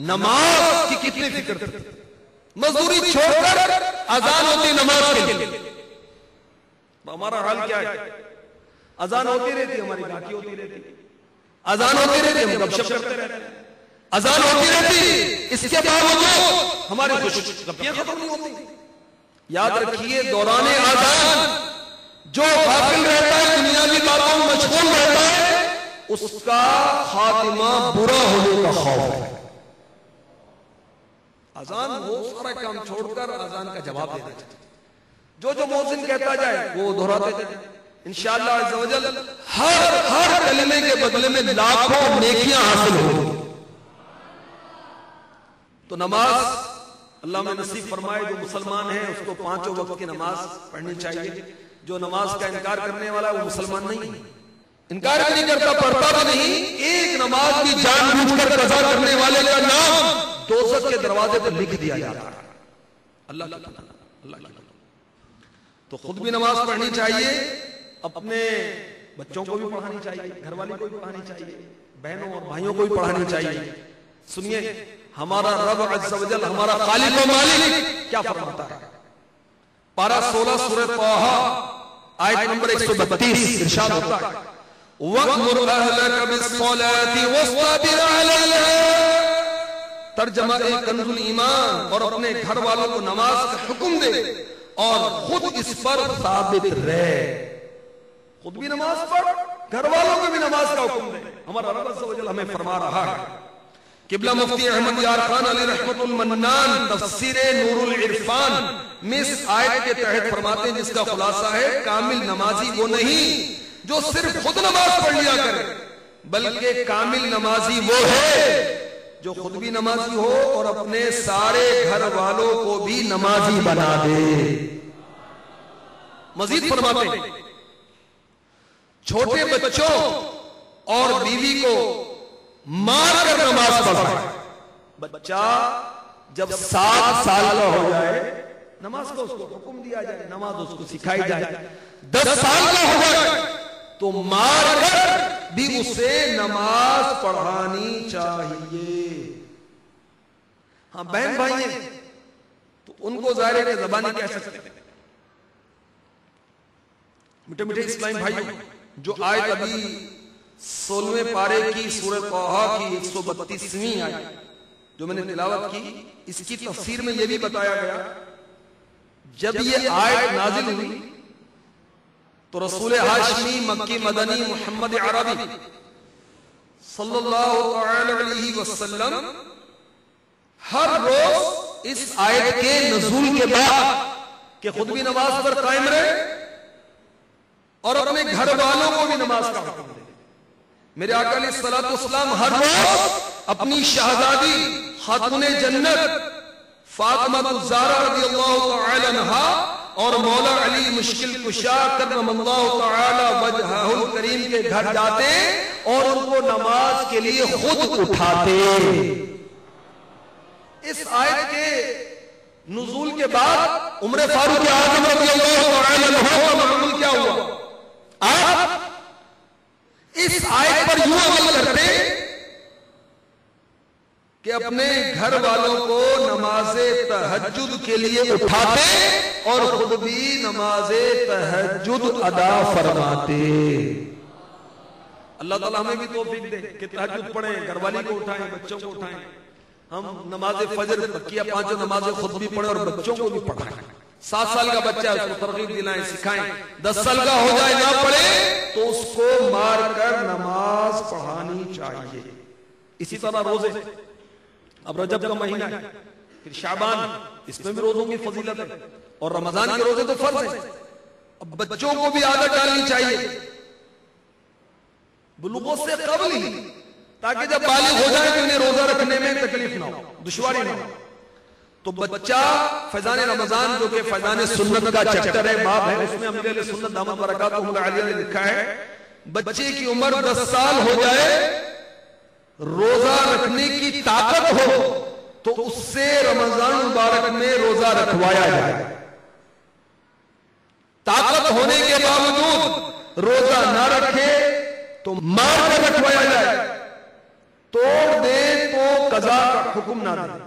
نماز کی کتنی فکر تھی. مزدوری چھوڑ کر اذان ہوتی نماز کے لیے. ہمارا حال کیا ہے, اذان ہوتی رہتی ہماری گاہکی ہوتی رہتی, اذان ہوتی رہتی ہم گپ شپ کرتے رہتے, اذان ہوتی رہتی اس کے باوجود ہماری گپیاں ختم نہیں ہوتی. یاد رکھیے دوران اذان جو غافل رہتا ہے, دنیاوی باتوں میں مشغول رہتا ہے, اس کا خاتمہ برا ہونے کا خوف ہے. اذان وہ سارا کام چھوڑ کر اذان کا جواب دینا چاہتے, جو مؤذن کہتا جائے وہ دہراتے جائے. انشاءاللہ عز و جل ہر کلمے کے بدلے میں لاکھوں نیکیاں حاصل ہوں. تو نماز اللہ میں نصیب فرمائے, جو مسلمان ہیں اس کو 5 وقت کی نماز پڑھنی چاہیے. جو نماز کا انکار کرنے والا وہ مسلمان نہیں, انکار نہیں کرتا, پڑھتا بھی نہیں. ایک نماز بھی جان بوجھ کر قضا کرنے والے کا نام دوزخ کے دروازے پر لکھ دیا جاتا ہے. اللہ اللہ. تو خود بھی نماز پڑھنی چاہیے, اپنے بچوں کو بھی پڑھانی چاہیے, گھر والے کو بھی پڑھانی چاہیے, بہنوں اور بھائیوں کو بھی پڑھانی چاہیے. سنیے ہمارا رب عز و جل, ہمارا خالق و مالک کیا فرماتا ہے. پارہ 16 سورہ طٰہٰ آیت نمبر 132 ارشاد ہوتا ہے وَأْمُرْ أَهْلَكَ بِالصَّلَاةِ وَاصْطَبِرْ عَلَيْهَا. ترجمہ کنز الایمان, اور اپنے گھر والوں کو نماز کا حکم دے اور خود اس پر ثابت رہے. خود بھی نماز پڑھ, گھر والوں کو بھی نماز کا حکم دے. ہمارا رب عز و جل ہمیں فرما رہا ہے. قبلہ مفتی احمد یار خان علی رحمت المنان تفسیر نور العرفان میں اس آیت کے تحت فرماتے ہیں جس کا خلاصہ ہے کامل نمازی وہ نہیں جو صرف خود نماز پڑھ لیا کرے, بلکہ کامل نمازی وہ ہے جو خود بھی نمازی ہو اور اپنے سارے گھر والوں کو بھی نمازی بنا دے. مزید فرماتے ہیں چھوٹے بچوں اور بیوی کو مار کر نماز پڑھائے. بچہ جب 7 سال کا ہو جائے نماز کو اس کو حکم دیا جائے, نماز اس کو سکھائی جائے. 10 سال کا ہو جائے تو مار کر بھی اسے نماز پڑھانی چاہیے. ہاں بہن بھائی ہیں تو ان کو ظاہر ہے کہ زبانی کہہ سکتے ہیں. میٹھے میٹھے اسلام بھائی جو آیت ابھی 16ویں پارے کی سورہ طٰہٰ کی 132ویں آیت جو میں نے تلاوت کی, اس کی تفسیر میں یہ بھی بتایا گیا جب یہ آیت نازل ہوئی تو رسول ہاشمی مکی مدنی محمد عربی صلی اللہ علیہ وسلم ہر روز اس آیت کے نزول کے بعد کہ خود بھی نماز پر قائم رہے اور اپنے گھر والوں کو بھی نماز کا حکم دے. میرے آقا علیہ الصلوۃ والسلام ہر روز اپنی شہزادی خاتون جنت فاطمہ الزہرا رضی اللہ تعالی عنہا اور مولا علی مشکل کشا کرم اللہ تعالی وجہہ الکریم کے گھر جاتے اور ان کو نماز کے لیے خود اٹھاتے. اس آیت کے نزول کے بعد عمر فاروق اعظم رضی اللہ تعالی عنہ کا معمول کیا ہوا؟ آپ اس آیت پر یوں عمل کرتے کہ اپنے گھر والوں کو نماز تہجد کے لیے اٹھاتے اور خود بھی نماز تہجد ادا فرماتے. اللہ تعالیٰ ہمیں بھی توفیق دے کہ تہجد پڑھیں, گھر والی کو اٹھائیں, بچوں کو اٹھائیں. ہم نماز فجر بقیہ 5 نمازیں خود بھی پڑھیں اور بچوں کو بھی پڑھائیں. 7 سال کا بچہ ہے اس کو ترغیب دلائیں, سکھائیں. 10 سال کا ہو جائے نہ پڑھے تو اس کو مار کر نماز پڑھانی چاہیے. اسی طرح روزے, اب رجب کا مہینہ ہے, پھر شعبان, اس میں بھی روزوں کی فضیلت ہے, اور رمضان کے روزے تو فرض ہیں. اب بچوں کو بھی عادت ڈالنی چاہیے بلوغ سے قبل ہی, تاکہ جب بالغ ہو جائے تو انہیں روزہ رکھنے میں تکلیف نہ ہو, دشواری نہ ہو. تو بچہ فیضان رمضان جو کہ فیضان سنت کا چیپٹر ہے, باب ہے, اس میں امیر علیہ سنت دامت برکاتہ عالیہ نے لکھا ہے بچے کی عمر 10 سال ہو جائے, روزہ رکھنے کی طاقت ہو تو اس سے رمضان مبارک میں روزہ رکھوایا جائے. طاقت ہونے کے باوجود روزہ نہ رکھے تو مار کر رکھوایا جائے, توڑ دے تو قضا کا حکم نہ دے,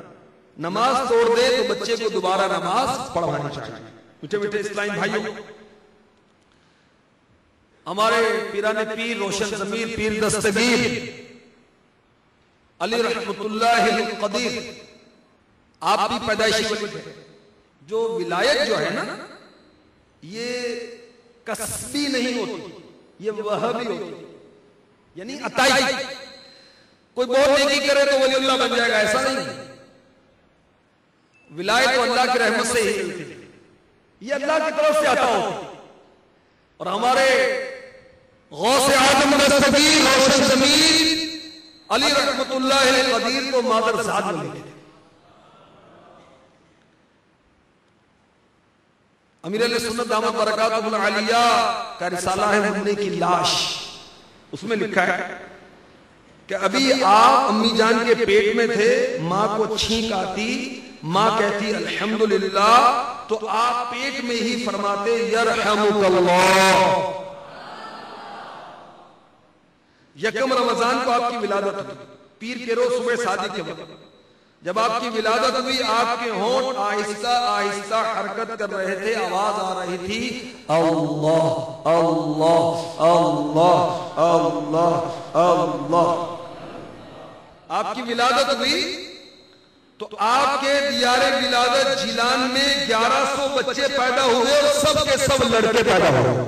نماز توڑ دے تو بچے کو دوبارہ نماز پڑھانی چاہیے. میٹھے میٹھے اسلام بھائیوں, ہمارے پیران پیر روشن ضمیر پیر دستگیر علی رحمت اللہ القدیر, آپ بھی پیدائشی ولی ہیں. جو ولایت جو ہے نا یہ کسبی نہیں ہوتی, یہ وہبی ہوتی, یعنی عطائی. کوئی بہت نیکی کرے تو ولی اللہ بن جائے گا, ایسا نہیں. ولایت تو اللہ کی رحمت سے ہی ملتی ہے, یہ اللہ کی طرف سے عطا ہوتی. اور ہمارے غوث اعظم دستگیر روشن ضمیر علی رحمت اللہ القدیر کو مادر زاد ملی ہے. امیر علیہ سنت دامت برکاتہ عالیہ کا رسالہ ہے مدنے کی لاش, اس میں لکھا ہے کہ ابھی آپ امی جان کے پیٹ میں تھے, ماں کو چھینک آتی, ماں کہتی الحمدللہ, تو آپ پیٹ میں ہی فرماتے یرحمک اللہ. یکم رمضان کو آپ کی ولادت ہوئی, پیر کے روز صبح شادی کے وقت جب آپ کی ولادت ہوئی, آپ کے ہونٹ آہستہ آہستہ حرکت کر رہے تھے, آواز آ رہی تھی اللہ اللہ اللہ اللہ اللہ. آپ کی ولادت ہوئی تو آپ کے دیار ولادت جیلان میں 1100 بچے پیدا ہوئے اور سب کے سب لڑکے پیدا ہوئے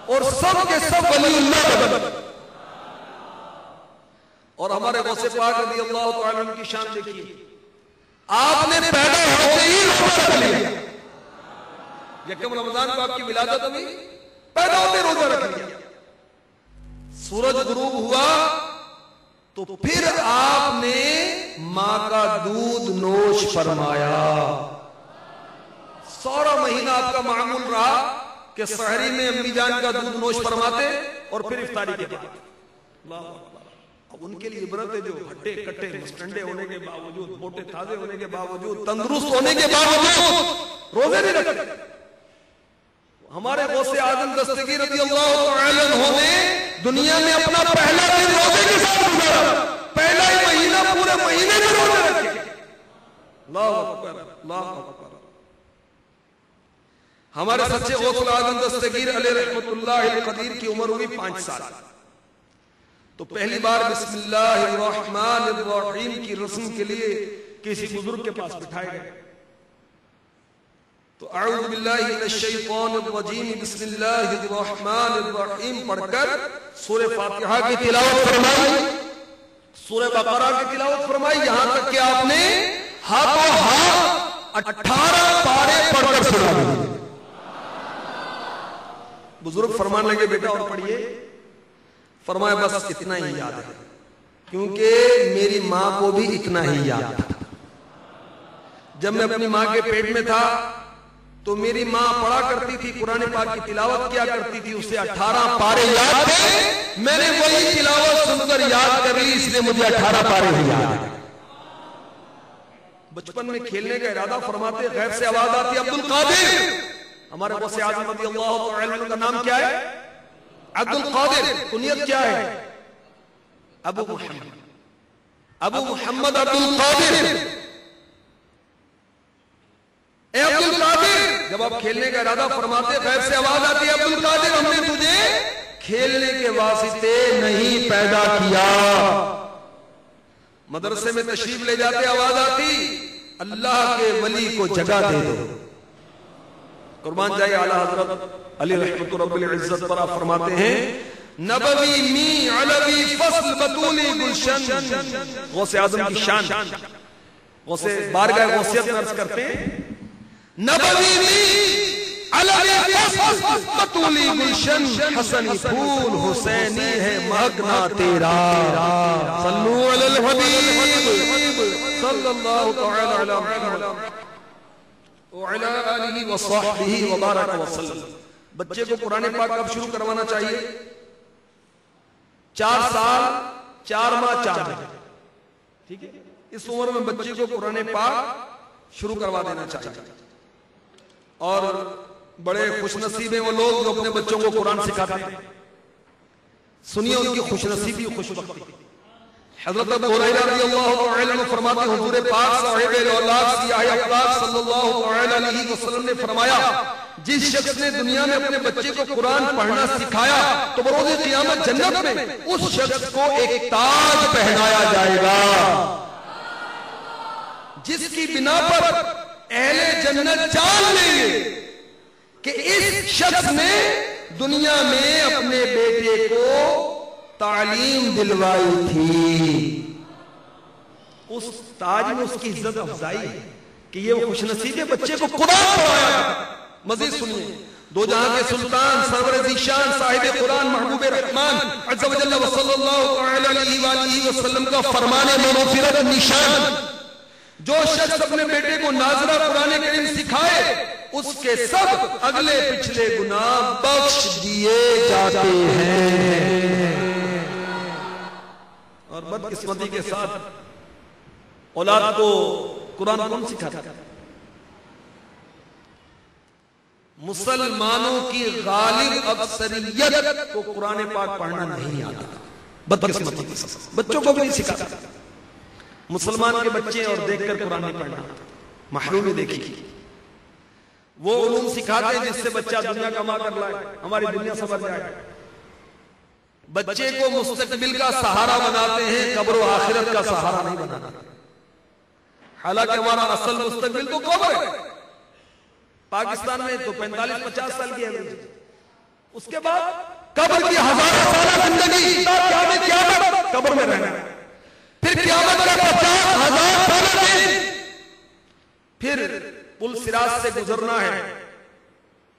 اور سب کے سب ولی اللہ بنے. اور ہمارے غوث پاک رضی اللہ تعالیٰ عنہ کی شان دیکھیے, آپ نے پیدا ہوتے ہی روزہ رکھ لیا. یکم رمضان کو آپ کی ولادت ہوئی, پیدا ہوتے روزہ رکھ لیا. سورج غروب ہوا تو پھر آپ نے ماں کا دودھ نوش فرمایا. سارا مہینہ آپ کا معمول رہا کہ سحری میں امی جان کا دودھ نوش فرماتے اور پھر افطاری کے بعد. اللہ اکبر. اب ان کے لیے عبرت ہے جو ہٹے کٹے مسٹنڈے ہونے کے باوجود, موٹے تازے ہونے کے باوجود, تندرست ہونے کے باوجود روزے نہیں رکھتے. ہمارے غوث اعظم دستگیر رضی اللہ تعالی عنہ نے دنیا میں اپنا پہلا دن روزے کے ساتھ گزارا. پہلا ہی مہینہ پورے مہینے میں روزے رکھے. اللہ اکبر, اللہ اکبر. ہمارے سچے غوث اعظم دستگیر علیہ رحمت اللہ القدیر کی عمر ہوئی 5 سال. تو پہلی بار بسم اللہ الرحمن الرحیم کی رسم کے لیے کسی بزرگ کے پاس بٹھائے گئے. تو اعوذ باللہ من الشیطان الرجیم بسم اللہ الرحمن الرحیم پڑھ کر سورہ فاتحہ کی تلاوت فرمائی, سورہ بقرہ کی تلاوت فرمائی, یہاں تک کہ آپ نے ہاتھوں ہاتھ 18 پارے پڑھ کر سنا دیے. بزرگ فرمان لگے بیٹا اور پڑھیے. فرمایا بس اتنا ہی یاد ہے, کیونکہ میری ماں کو بھی اتنا ہی یاد تھا. جب میں اپنی ماں کے پیٹ میں تھا تو میری ماں پڑھا کرتی تھی, قرآن پاک کی تلاوت کیا کرتی تھی, اسے 18 پارے یاد تھے. میں نے وہی تلاوت سن کر یاد کر لی, اس لیے مجھے 18 پارے بھی یاد ہیں. بچپن میں کھیلنے کا ارادہ فرماتے, غیب سے آواز آتی عبد القادر. ہمارے غوث اعظم رضی اللہ تعالی عنہ کا نام کیا ہے؟ عبد القادر. کنیت کیا ہے؟ ابو محمد. ابو محمد عبد القادر. اے عبد القادر, جب آپ کھیلنے کا ارادہ فرماتے غیب سے آواز آتی ہے عبد القادر ہم نے تجھے کھیلنے کے واسطے نہیں پیدا کیا. مدرسے میں تشریف لے جاتے آواز آتی اللہ کے ولی کو جگہ دے دو. قربان جائے اعلیٰ حضرت علی رحمت رب العزت پر آپ فرماتے ہیں نبوی می علوی فصل بطولی گلشن. غوث اعظم کی شان, غوث بارگاہ غوثیت میں عرض کرتے ہیں نبوی می علوی فصل بطولی گلشن, حسنی پھول حسینی ہے مہکنا تیرا. صلو علی الحبیب صلی اللہ تعالی علی محمد وعلی آلہ وصحبہ وبارک وسلم. بچے کو قرآن پاک کب شروع کروانا چاہیے؟ 4 سال 4 ماہ 4 مہینے. ٹھیک ہے, اس عمر میں بچے کو قرآن پاک شروع کروا دینا چاہیے. اور بڑے خوش نصیب ہیں وہ لوگ جو اپنے بچوں کو قرآن سکھاتے ہیں. سنیے ان کی خوش نصیبی خوش بختی. حضرت ابو ہریرہ رضی اللہ تعالی عنہ فرماتے ہیں حضور پاک صاحب الاولاد سیاہ افلاک صلی اللہ تعالی علیہ وسلم نے فرمایا جس شخص نے دنیا میں اپنے بچے کو قرآن پڑھنا سکھایا تو بروز قیامت جنت میں اس شخص کو ایک تاج پہنایا جائے گا جس کی بنا پر اہل جنت جان لیں گے کہ اس شخص نے دنیا میں اپنے بیٹے کو تعلیم دلوائی تھی. اس تاج میں اس کی عزت افزائی ہے کہ یہ وہ خوش نصیب بچے کو قرآن پڑھایا. مزید سنیے, 2 جہاں کے سلطان سرور ذیشان صاحب قرآن محبوب رحمان عز و جل و صلی اللہ تعالی علیہ وآلہ وسلم کا فرمان مغفرت نشان, جو شخص اپنے بیٹے کو ناظرہ قرآن کریم سکھائے اس کے سب اگلے پچھلے گناہ بخش دیے جاتے ہیں. اور بدقسمتی کے ساتھ اولاد کو قرآن کون سکھاتا ہے؟ مسلمانوں کی غالب اکثریت کو قرآن پاک پڑھنا نہیں آتا. بدقسمتی کے ساتھ بچوں کو بھی نہیں سکھاتا. مسلمان کے بچے اور دیکھ کر قرآن نہیں پڑھنا. محرومی دیکھی, وہ علوم سکھاتے ہیں جس سے بچہ دنیا کما کر لائے, ہماری دنیا سمجھ جائے. بچے کو مستقبل کا سہارا بناتے ہیں, قبر و آخرت کا سہارا نہیں بناتے. حالانکہ ہمارا اصل مستقبل تو قبر ہے. پاکستان میں تو 45-50 سال کی ہے, اس کے بعد قبر کی 1000 سالہ زندگی, قبر میں رہنا, پھر قیامت کا 50,000 سالہ دن, پھر پل صراط سے گزرنا ہے.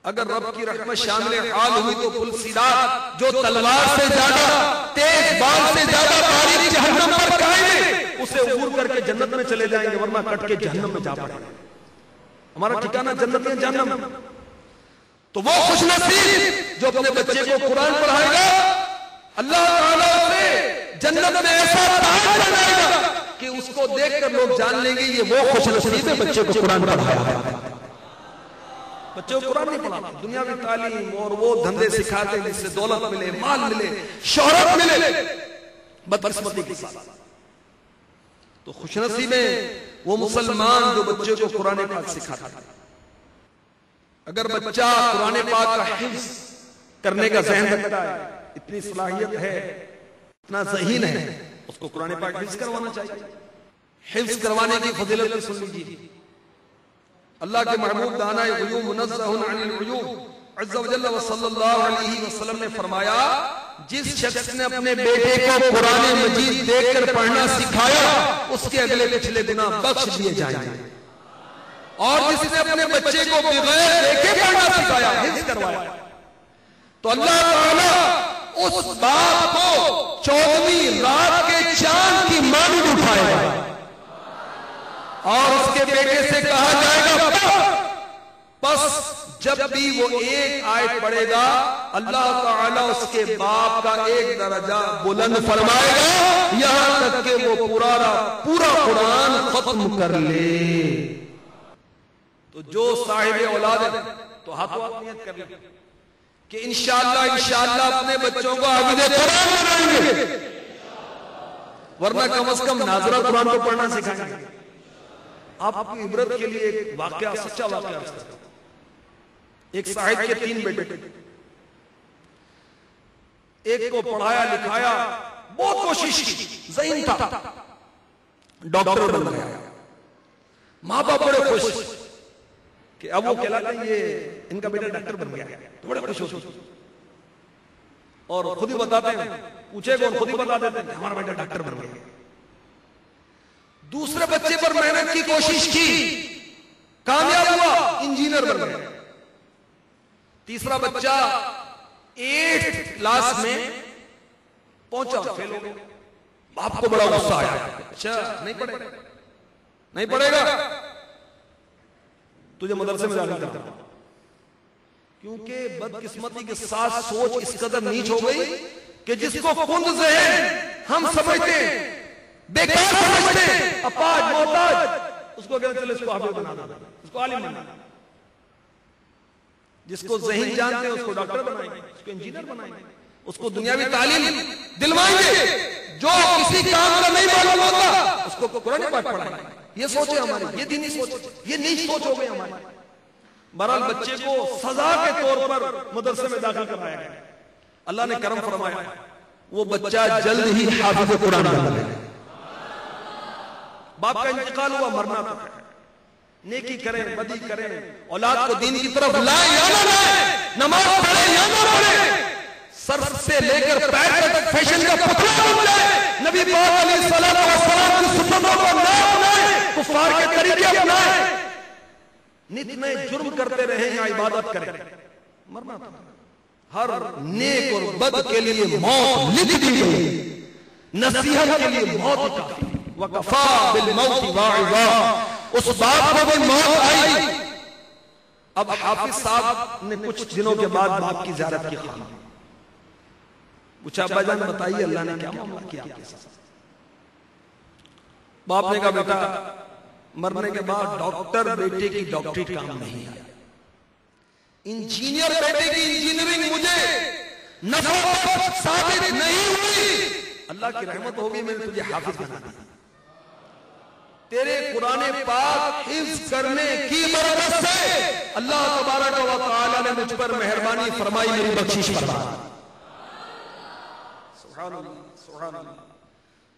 اگر رب کی رحمت شامل حال ہوئی تو پل صراط جو تلوار سے زیادہ تیز بال سے زیادہ باریک جہنم پر قائم ہے اسے عبور کر کے جنت میں چلے جائیں گے, ورنہ کٹ کے جہنم میں جا پڑیں گے. ہمارا ٹھکانہ جنت یا جہنم. تو وہ خوش نصیب جو اپنے بچے کو قرآن پڑھائے گا، اللہ تعالیٰ اسے جنت میں ایسا تاج بنائے گا کہ اس کو دیکھ کر لوگ جان لیں گے یہ وہ خوش نصیب ہے بچے کو قرآن پڑھایا ہے۔ بچے کو قرآن نہیں پڑھا، دنیاوی تعلیم اور وہ دھندے سکھاتے ہیں جس سے دولت ملے، مال ملے، شہرت ملے، بدقسمتی کے ساتھ۔ تو خوش نصیب ہے وہ مسلمان جو بچے کو قرآن پاک سکھاتا ہے۔ اگر بچہ قرآن پاک کا حفظ کرنے کا ذہن رکھتا ہے، اتنی صلاحیت ہے، اتنا ذہین ہے، اس کو قرآن پاک حفظ کروانا چاہیے۔ حفظ کروانے کی فضیلت بھی سن لیجیے۔ اللہ کے محبوب دانا غیوب منزہ عن العیوب عز و جل و صلی اللہ علیہ وسلم نے فرمایا، جس شخص نے اپنے بیٹے کو قرآن مجید دیکھ کر پڑھنا سکھایا اس کے اگلے پچھلے گناہ بخش دیے جائیں گے، اور جس نے اپنے بچے کو بغیر دیکھے پڑھنا سکھایا، حفظ کروایا، تو اللہ تعالیٰ اس باپ کو 14ویں رات کے چاند کی مانند اٹھائے گا اور اس کے بیٹے سے کہا جائے گا بس جب بھی وہ ایک آیت پڑھے گا اللہ تعالیٰ اس کے باپ کا ایک درجہ بلند فرمائے گا یہاں تک کہ وہ پورا قرآن ختم کر لے۔ تو جو صاحب اولاد ہے تو ہاتھوں نیت کر لیں کہ انشاءاللہ اپنے بچوں کو حافظ قرآن بنائیں گے، ورنہ کم از کم ناظرہ قرآن کو پڑھنا سکھائیں گے۔ آپ کی عبرت کے لیے ایک واقعہ، سچا واقعہ، ایک صاحب کے 3 بیٹے، ایک کو پڑھایا لکھایا، بہت کوشش کی، ذہین تھا، ڈاکٹر بن گیا، ماں باپ بڑے خوش کہ اب وہ کہلاتا ہے یہ ان کا بیٹا ڈاکٹر بن گیا، تو بڑے خوش ہوتے اور خود ہی بتاتے ہیں، پوچھے گا اور خود ہی بتا دیتے ہیں ہمارا بیٹا ڈاکٹر بن گیا۔ دوسرے بچے پر محنت کی کوشش کی، کامیاب ہوا، انجینئر بن گیا۔ تیسرا بچہ 8th کلاس میں پہنچا، فیل ہو گیا، باپ کو بڑا غصہ آیا، اچھا نہیں پڑھے گا تجھے مدرسے میں داخل کرتا ہوں، کیونکہ بدقسمتی کے ساتھ سوچ اس قدر نیچ ہو گئی کہ جس کو کند ذہن ہم سمجھتے ہیں، بیکار سمجھتے ہیں، اپاج محتاج، اس کو کہتے چلے اس کو حافظ بنا دو، اس کو عالم بنا دو۔ جس کو ذہن جانتے ہیں اس کو ڈاکٹر بنائیں گے، اس کو انجینئر بنائیں گے، اس کو دنیاوی تعلیم دلوائیں گے، جو کسی کام کا نہیں معلوم ہوتا اس کو قرآن پاک پڑھائیں گے۔ یہ سوچ ہے ہماری، یہ دینی سوچ، یہ نیچ سوچ ہو گئی ہماری۔ بہرحال بچے کو سزا کے طور پر مدرسے میں داخل کرایا گیا، اللہ نے کرم فرمایا، وہ بچہ جلد ہی حافظ قرآن بن گیا۔ باپ کا انتقال ہوا، مرنا تھا، نیکی کریں بدی کریں، اولاد کو دین کی طرف لائیں یا نہ لائیں، نماز پڑھیں یا نہ پڑھیں، سر سے لے کر پیر تک فیشن کا پتلا بن جائے، نبی پاک علیہ الصلوۃ والسلام کی سنتوں کو نہ اپنائیں، کفار کے طریقے اپنائیں، نت نئے جرم کرتے رہیں یا عبادت کریں، مرنا تھا۔ ہر نیک اور بد کے لیے موت لکھ دی گئی، نصیحت کے لیے موت کافی، وَكَفَى بِالْمَوْتِ وَاعِظًا، اس باپ کو بھی موت آئی۔ اب حافظ صاحب نے کچھ دنوں کے بعد باپ کی زیارت کی خواہی، پوچھا ابا جان بتائیے اللہ نے کیا معاملہ کیا آپ کے ساتھ؟ باپ نے کہا بیٹا مرنے کے بعد ڈاکٹر بیٹے کی ڈاکٹری کام نہیں آیا، انجینئر بیٹے کی انجینئرنگ مجھے نفع ثابت نہیں ہوئی، اللہ کی رحمت ہوگی میں نے تجھے حافظ بنا دیا، تیرے قرآن پاک حفظ کرنے کی برکت سے اللہ تبارک و تعالی نے مجھ پر مہربانی فرمائی، میری بخشش فرما۔ سبحان اللہ سبحان اللہ،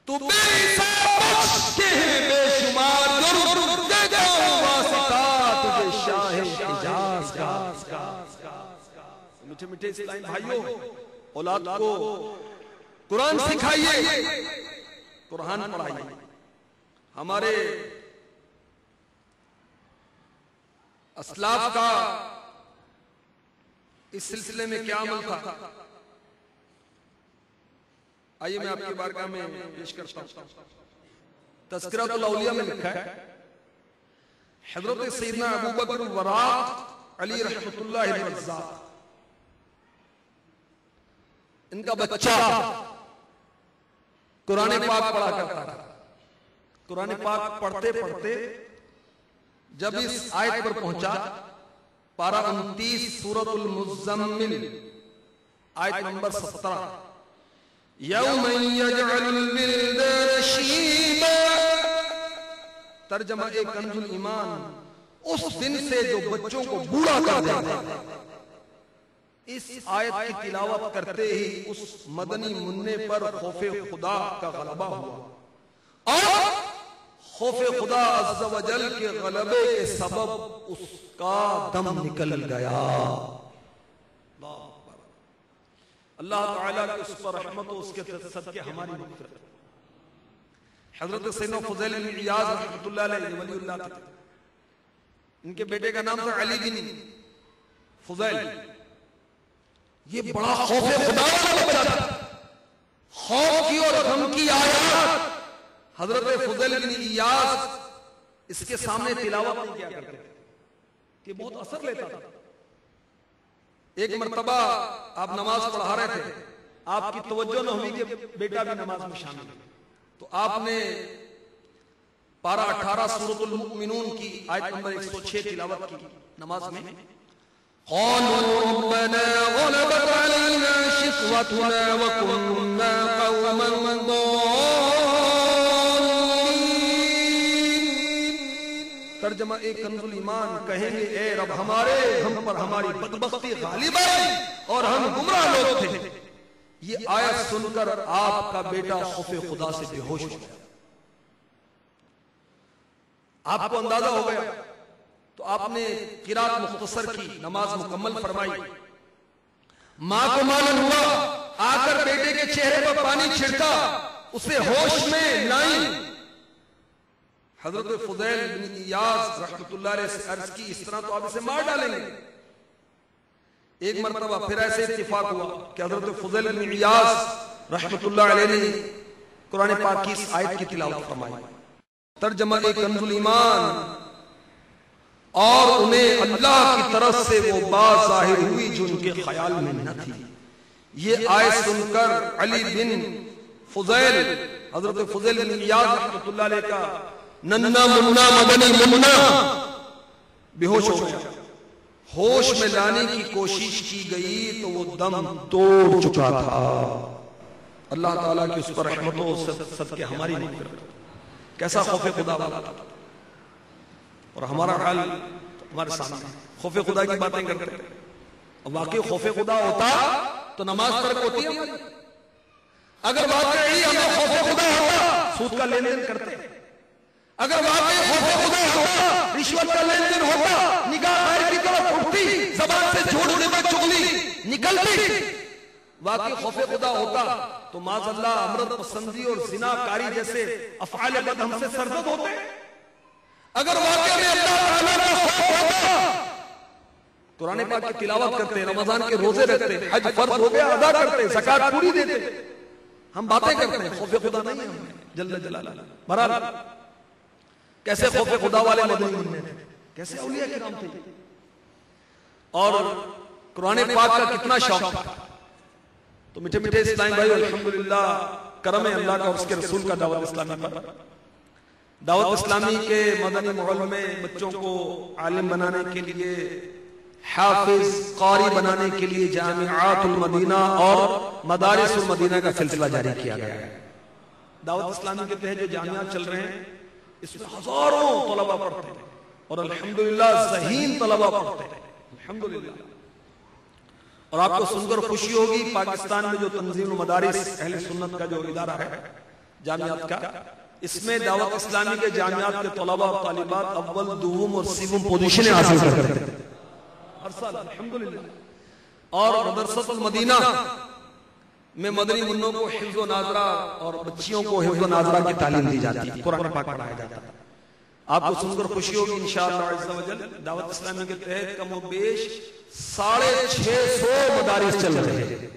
تو بے حساب بخش کے ہیں بے شمار درد، دیتا ہوں واسطہ تجھے شاہ حجاز کا۔ میٹھے میٹھے اسلام بھائیوں، اولاد کو قرآن سکھائیے، قرآن پڑھائیے۔ ہمارے اسلاف کا اس سلسلے میں کیا عمل تھا، آئیے میں آپ کی بارگاہ میں پیش کرتا ہوں۔ تذکرۃ الاولیاء میں لکھا ہے حضرت سیدنا ابو بکر وراق علی رحمت اللہ الرزاق، ان کا بچہ قرآن پاک پڑھا کرتا تھا. قرآن پاک پڑھتے پڑھتے جب اس آیت پر پہنچا، پارہ 29 سورۃ المزمل آیت نمبر 17، یوم یجعل الولدان شیبا، ترجمہ کنز الایمان، اس دن سے جو بچوں کو بوڑھا کر دیتا. اس آیت کی تلاوت کرتے ہی اس مدنی منع پر خوف خدا کا غلبہ ہوا، اور خوف خدا عز و جل کے غلبے کے سبب اس کا دم نکل گیا. اللہ تعالیٰ کی اس پر رحمت و اس کے صدقے ہماری مغفرت. حضرت سیدنا فضیل بن عیاض رحمۃ اللہ علیہ ولی اللہ تھے، ان کے بیٹے کا نام تھا علی بن فضیل. یہ بڑا خوف خدا والا بچہ تھا. خوف کی اور غم کی آیات حضرت فضیل بن عیاض اس کے سامنے تلاوت نہیں کیا کرتے تھے کہ بہت اثر لیتا تھا. ایک مرتبہ آپ نماز پڑھا رہے تھے، آپ کی توجہ نہ ہوئی کہ بیٹا بھی نماز میں شامل ہے، تو آپ نے پارہ 18 سورۃ المؤمنون کی آیت نمبر 106 تلاوت کی نماز میں. قالوا ربنا غلبت علينا شقوتنا وكنا قوما ضالين. ترجمہ کنز الایمان، کہیں گے اے رب ہمارے، ہم پر ہماری بدبختی غالب آئی اور ہم گمراہ لوگ تھے. یہ آیت سن کر آپ کا بیٹا خوف خدا سے بے ہوش ہو گیا. آپ کو اندازہ ہو گیا تو آپ نے قرات مختصر کی، نماز مکمل فرمائی. ماں کو معلوم ہوا، آ کر بیٹے کے چہرے پر پانی چھڑکا، اسے ہوش میں لائی. حضرت فضیل بن عیاض رحمت اللہ علیہ سے عرض کی اس طرح تو آپ اسے مار ڈالیں گے. ایک مرتبہ پھر ایسے اتفاق ہوا کہ حضرت فضیل بن عیاض رحمت اللہ علیہ نے قرآن پاک کی اس آیت کی تلاوت فرمائی. ترجمہ کنز الایمان، اور انہیں اللہ کی طرف سے وہ بات ظاہر ہوئی جو ان کے خیال میں نہ تھی. یہ آیت سن کر علی بن فضیل، حضرت فضیل بن عیاض رحمت اللہ علیہ کا ننا منا مدنی منا بے ہوش ہو گیا. ہوش میں لانے کی کوشش کی گئی تو وہ دم توڑ چکا تھا. اللہ تعالیٰ کی اس پر رحمت و صدقے ہماری مغفرت. کیسا خوف خدا والا تھا. اور ہمارا حال ہمارے سامنے، خوف خدا کی باتیں کرتے ہیں. واقعی خوف خدا ہوتا تو نماز ترک ہوتی ہے. اگر واقعی ہمیں خوف خدا ہوتا سود کا لین دین کرتے. اگر واقعی خوف خدا ہوتا رشوت کا لین دین ہوتا، نگاہ غیر کی طرف اٹھتی، زبان سے جھوٹ غیبت چغلی نکلتی. واقعی خوف خدا ہوتا تو معاذ اللہ امرت پسندی اور زنا کاری جیسے افعال بد ہم سے سرزد ہوتے. اگر واقعی میں اللہ تعالیٰ کا خوف ہوتا، قرآن پاک کی تلاوت کرتے، رمضان کے روزے رکھتے، حج فرض ہو گیا ادا کرتے، زکات پوری دیتے. ہم باتیں کرتے ہیں، خوف خدا نہیں ہے ہمیں جل جلالہ. بہرحال کیسے خوف خدا والے مدنی منع تھے، کیسے اولیاء کرام تھے، اور قرآن پاک کا کتنا شوق تھا. تو میٹھے میٹھے اسلام بھائی، الحمدللہ کرم ہے اللہ کا اور اس کے رسول کا دعوت اسلامی پر. دعوت اسلامی کے مدنی ماحول میں بچوں کو عالم بنانے کے لیے، حافظ قاری بنانے کے لیے جامعات المدینہ اور مدارس المدینہ کا سلسلہ جاری کیا گیا ہے. دعوت اسلامی کے تحت جو جامعات چل رہے ہیں اس میں ہزاروں طلبہ پڑھتے ہیں اور الحمدللہ ذہین طلبہ پڑھتے ہیں الحمدللہ. اور آپ کو سن کر خوشی ہوگی، پاکستان میں جو تنظیم المدارس اہل سنت کا جو ادارہ ہے جامعات کا، اس میں دعوت اسلامی کے جامعات کے طلبہ اور طالبات اول، دوم اور سیوم پوزیشنیں حاصل کرتے ہیں ہر سال الحمدللہ. اور مدرسۃ المدینہ میں مدنی منوں کو حفظ و ناظرہ اور بچیوں کو حفظ و ناظرہ کی تعلیم دی جاتی ہے، قرآن پاک پڑھایا جاتا ہے. آپ کو سن کر خوشی ہوگی انشاءاللہ عز و جل دعوت اسلامی کے تحت کم و بیش 650 مدارس چل رہے ہیں.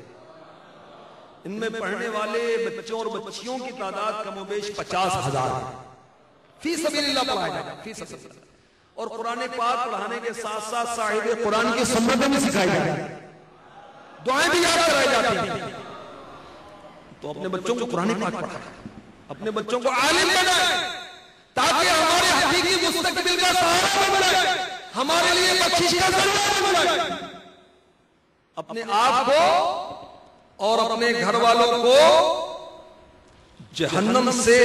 ان میں پڑھنے والے بچوں اور بچیوں کی تعداد کم و بیش 50,000 فی سبیل اللہ پڑھایا جاتا ہے، فی سبیل اللہ. اور قرآن پاک پڑھانے کے ساتھ ساتھ صاحب قرآن کی سنتیں بھی سکھائی جاتی ہیں، دعائیں بھی یاد کرائی جاتی ہیں. تو اپنے بچوں کو قرآن پاک پڑھائیں، اپنے بچوں کو عالم بنائیں، تاکہ ہمارے حقیقی مستقبل کا سہارا بنائیں، ہمارے لیے بخشش کا ذریعہ بنائیں. اپنے آپ کو اور اپنے گھر والوں کو جہنم سے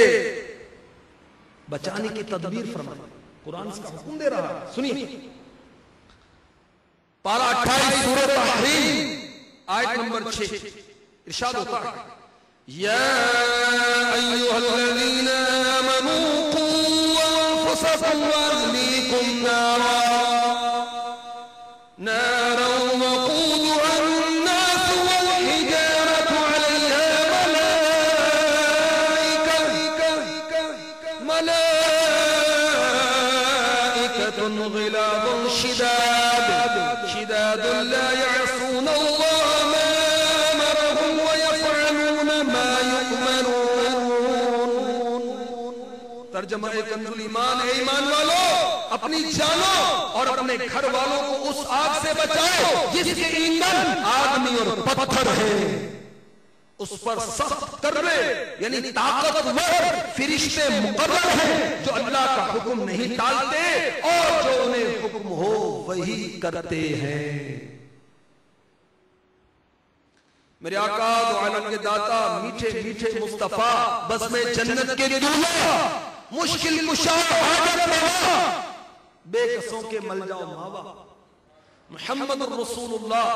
بچانے کی تدبیر فرمائیں. قرآن اس کا حکم دے رہا ہے. سنیے پارہ 28 سورۃ تحریم آیت نمبر 6 ارشاد ہوتا ہے یا ایھا الذین آمنوا قوا انفسکم واہلیکم نارا وقودها الناس والحجارة علیہا ملائکۃ غلاظ شداد لا يعصون اللہ ما امرهم ويفعلون ما يؤمرون. ترجمہ کنز الایمان، اے ایمان والو اپنی جانوں اور اپنے گھر والوں کو اس آگ سے بچاؤ جس کے ایندھن آدمی اور پتھر ہے. اس پر سخت تربے یعنی طاقتور فرشتے مقرر ہیں جو اللہ کا حکم نہیں ٹالتے اور جو انہیں حکم ہو وہی کرتے ہیں. میرے آقا دو عالم کے داتا میٹھے میٹھے مصطفیٰ بس میں جنت کے دلہا مشکل کشا حاجت روا بے قصوں کے ملجا و ماوا محمد الرسول اللہ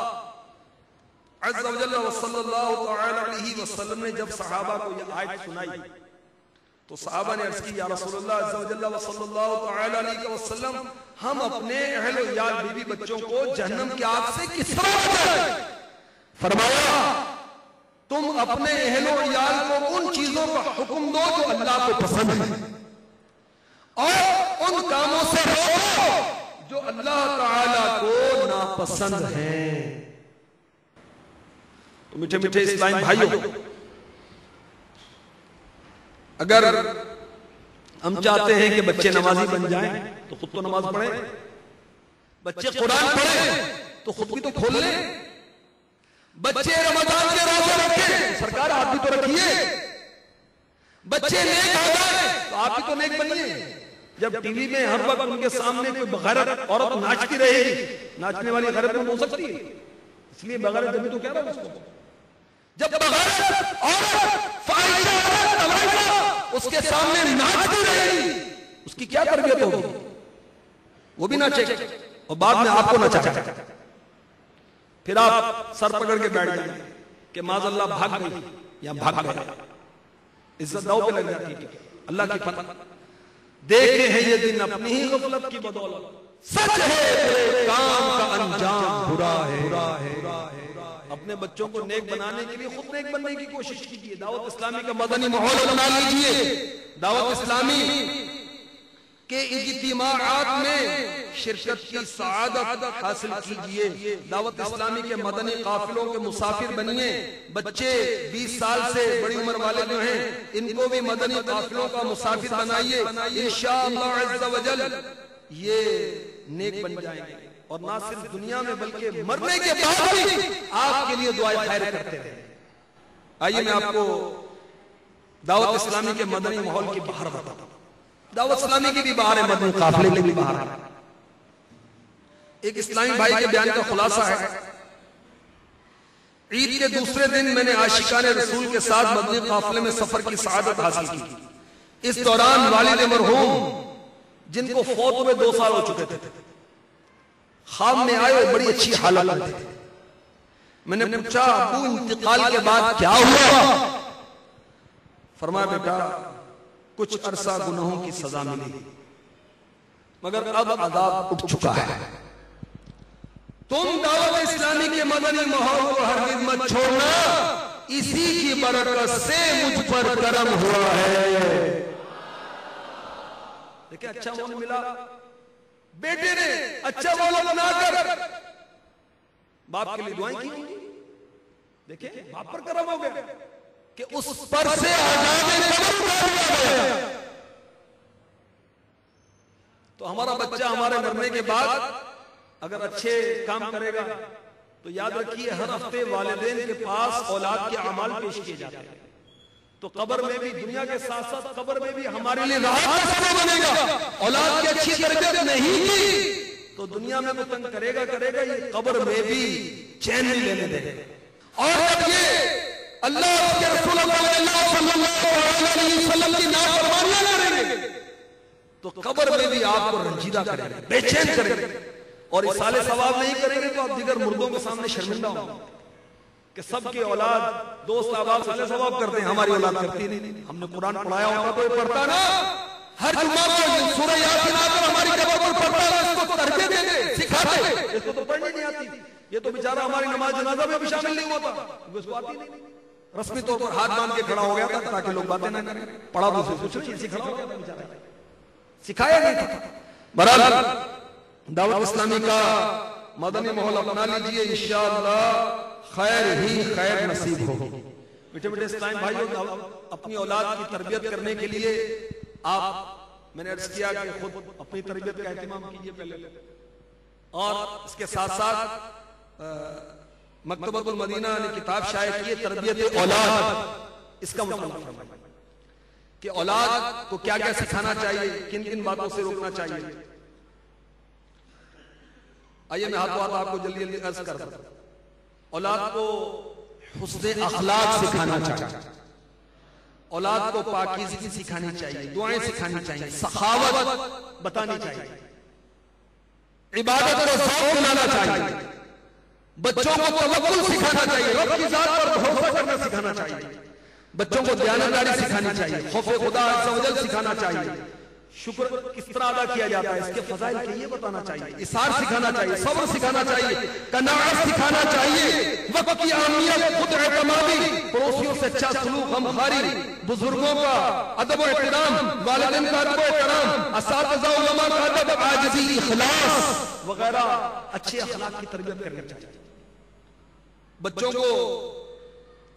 عز و جل و صلی اللہ تعالی علیہ وسلم نے جب صحابہ کو یہ آیت سنائی تو صحابہ نے عرض کی یا رسول اللہ عز و جل و صلی اللہ تعالی علیہ وسلم ہم اپنے اہل و عیال بیوی بچوں کو جہنم کی آگ سے کس طرح بچائیں؟ فرمایا تم اپنے اہل و عیال کو ان چیزوں کا حکم دو جو اللہ کو پسند ہے اور ان کاموں سے روکو جو اللہ تعالی کو ناپسند ہیں. تو میٹھے میٹھے اسلام بھائیوں، اگر ہم چاہتے ہیں کہ بچے نمازی بن جائیں تو خود تو نماز پڑھیں، بچے قرآن پڑھیں تو خود بھی تو کھول لیں، بچے رمضان کے روزے رکھیں، سرکار آپ بھی تو رکھیے، بچے نیک ہو جائیں تو آپ بھی تو نیک بنیے. جب ٹی وی میں ہر وقت ان کے سامنے کوئی بغیرت عورت ناچتی رہے گی، ناچنے والی غیرت میں ہو سکتی ہے، اس لیے بغیرت جبھی تو کہہ رہا ہوں اس کو. جب بغیرت عورت فاحشہ اس کے سامنے ناچتی رہے گی اس کی کیا تربیت ہوگی؟ وہ بھی ناچے اور بعد میں آپ کو نچائے، پھر آپ سر پکڑ کے بیٹھ جائیں کہ معاذ اللہ بھاگ گئی یا بھاگ گیا، عزت داؤ پہ لگ جاتی ہے. اللہ کی پتہ دیکھے ہیں یہ دن اپنی ہی غفلت کی بدولت، سچ ہے کام کا انجام برا ہے. اپنے بچوں کو نیک بنانے کے لیے خود نیک بننے کی کوشش کیجیے. دعوت اسلامی کا مدنی ماحول بنا لیجیے. دعوت اسلامی کے اجتماعات میں شرکت کی سعادت حاصل کیجیے. دعوت اسلامی کے مدنی قافلوں کے مسافر بنیے. بچے 20 سال سے بڑی عمر والے جو ہیں ان کو بھی مدنی قافلوں کا مسافر بنائیے. انشاءاللہ عز و جل یہ نیک بن جائیں گے اور نہ صرف دنیا میں بلکہ مرنے کے بعد بھی آپ کے لیے دعائیں خیر کرتے رہیں. آئیے میں آپ کو دعوت اسلامی کے مدنی ماحول کی بہار بتاتا ہوں. دعوت اسلامی کی بھی بہار ہے، مدنی قافلے کی بھی بہار ہے. ایک اسلامی بھائی کے بیان کا خلاصہ ہے. عید کے دوسرے دن میں نے عاشقان رسول کے ساتھ مدنی قافلے میں سفر کی سعادت حاصل کی. اس دوران والد مرحوم جن کو فوت ہوئے 2 سال ہو چکے تھے خواب میں آئے اور بڑی اچھی حالت میں تھے. میں نے پوچھا ابو انتقال کے بعد کیا ہوا؟ فرمایا بیٹا کچھ عرصہ گناہوں کی سزا ملی مگر اب عذاب اٹھ چکا ہے. تم دعوت اسلامی کے مدنی ماحول کو ہرگز مت چھوڑنا، اسی کی برکت سے مجھ پر کرم ہوا ہے. دیکھیں اچھا مولا ملا، بیٹے نے اچھا مولا بنا کر باپ کے لیے دعائیں کی. دیکھیں باپ پر کرم ہو گیا کہ اس پر سے آزاد قبر کر دیا گیا. تو ہمارا بچہ ہمارے مرنے کے بعد اگر اچھے کام کرے گا تو یاد رکھیے ہر ہفتے والدین کے پاس اولاد کے اعمال پیش کیے جاتے ہیں. تو قبر میں بھی دنیا کے ساتھ ساتھ قبر میں بھی ہمارے لیے راحت کا سبب بنے گا. اولاد کی اچھی تربیت نہیں کی تو دنیا میں وہ تنگ کرے گا یہ قبر میں بھی چین نہیں لینے دے گا. اور جب یہ اللہ کے رسول صلی اللہ علیہ وسلم کی نافرمانیاں کریں گے تو قبر میں بھی آپ کو رنجیدہ کریں گے, بے چین کریں گے. اور اصالے ثواب نہیں کریں گے تو آپ دیگر مردوں کے سامنے شرمندہ ہوں گے کہ سب کی اولاد دوست احباب اصالے ثواب کرتے ہیں, ہماری اولاد کرتی نہیں. ہم نے قرآن پڑھایا ہوگا تو یہ پڑھتا نا, ہر جمعہ کو سورہ یاسین آ کر ہماری قبر پر پڑھتا ہے, اس کو تربیت دیتے سکھاتے. اس کو تو پڑھنی نہیں آتی, یہ تو بیچارہ ہماری نماز جنازہ میں بھی شامل نہیں ہوتا, اس کو آتی نہیں. رسمی طور پر ہاتھ باندھ کے کھڑا ہو گیا تھا تاکہ لوگ باتیں نہ کریں. پڑھا تو اسے کچھ نہیں, کھڑا ہو گیا تھا بیچارہ, سکھایا نہیں تھا. بہرحال دعوت اسلامی کا مدنی ماحول اپنا لیجیے, انشاءاللہ خیر ہی خیر نصیب ہوگی. میٹھے میٹھے اسلام بھائیوں, اپنی اولاد کی تربیت کرنے کے لیے آپ میں نے عرض کیا کہ خود اپنی تربیت کا اہتمام کیجیے پہلے, اور اس کے ساتھ ساتھ مکتبۃ المدینہ نے کتاب شائع کی ہے تربیت اولاد. اس کا مطلب کہ اولاد کو کیا کیا سکھانا چاہیے, کن کن باتوں سے روکنا چاہیے. آئیے میں ہاتھوں ہاتھ آپ کو جلدی جلدی عرض کرتا ہوں. اولاد کو حسن اخلاق سکھانا چاہیے, اولاد کو پاکیزگی سکھانی چاہیے, دعائیں سکھانی چاہیے, سخاوت بتانی چاہیے, عبادت کو ذوق دلانا چاہیے, بچوں کو توکل سکھانا چاہیے, رب کی ذات پر بھروسہ کرنا سکھانا چاہیے, بچوں کو دیانتداری سکھانی چاہیے, خوف خدا عز و جل سکھانا چاہیے, شکر کس طرح ادا کیا جاتا ہے اس کے فضائل کے یہ بتانا چاہیے, اصرار سکھانا چاہیے, صبر سکھانا چاہیے, قناعت سکھانا چاہیے, وقت کی اہمیت, خود اعتمادی, پڑوسیوں سے اچھا سلوک, غمخواری, بزرگوں کا ادب و احترام, والدین کا ادب و احترام, اساتذہ علماء کا ادب, عاجزی, اخلاص وغیرہ اچھے اخلاق کی تربیت کرنا چاہیے. بچوں کو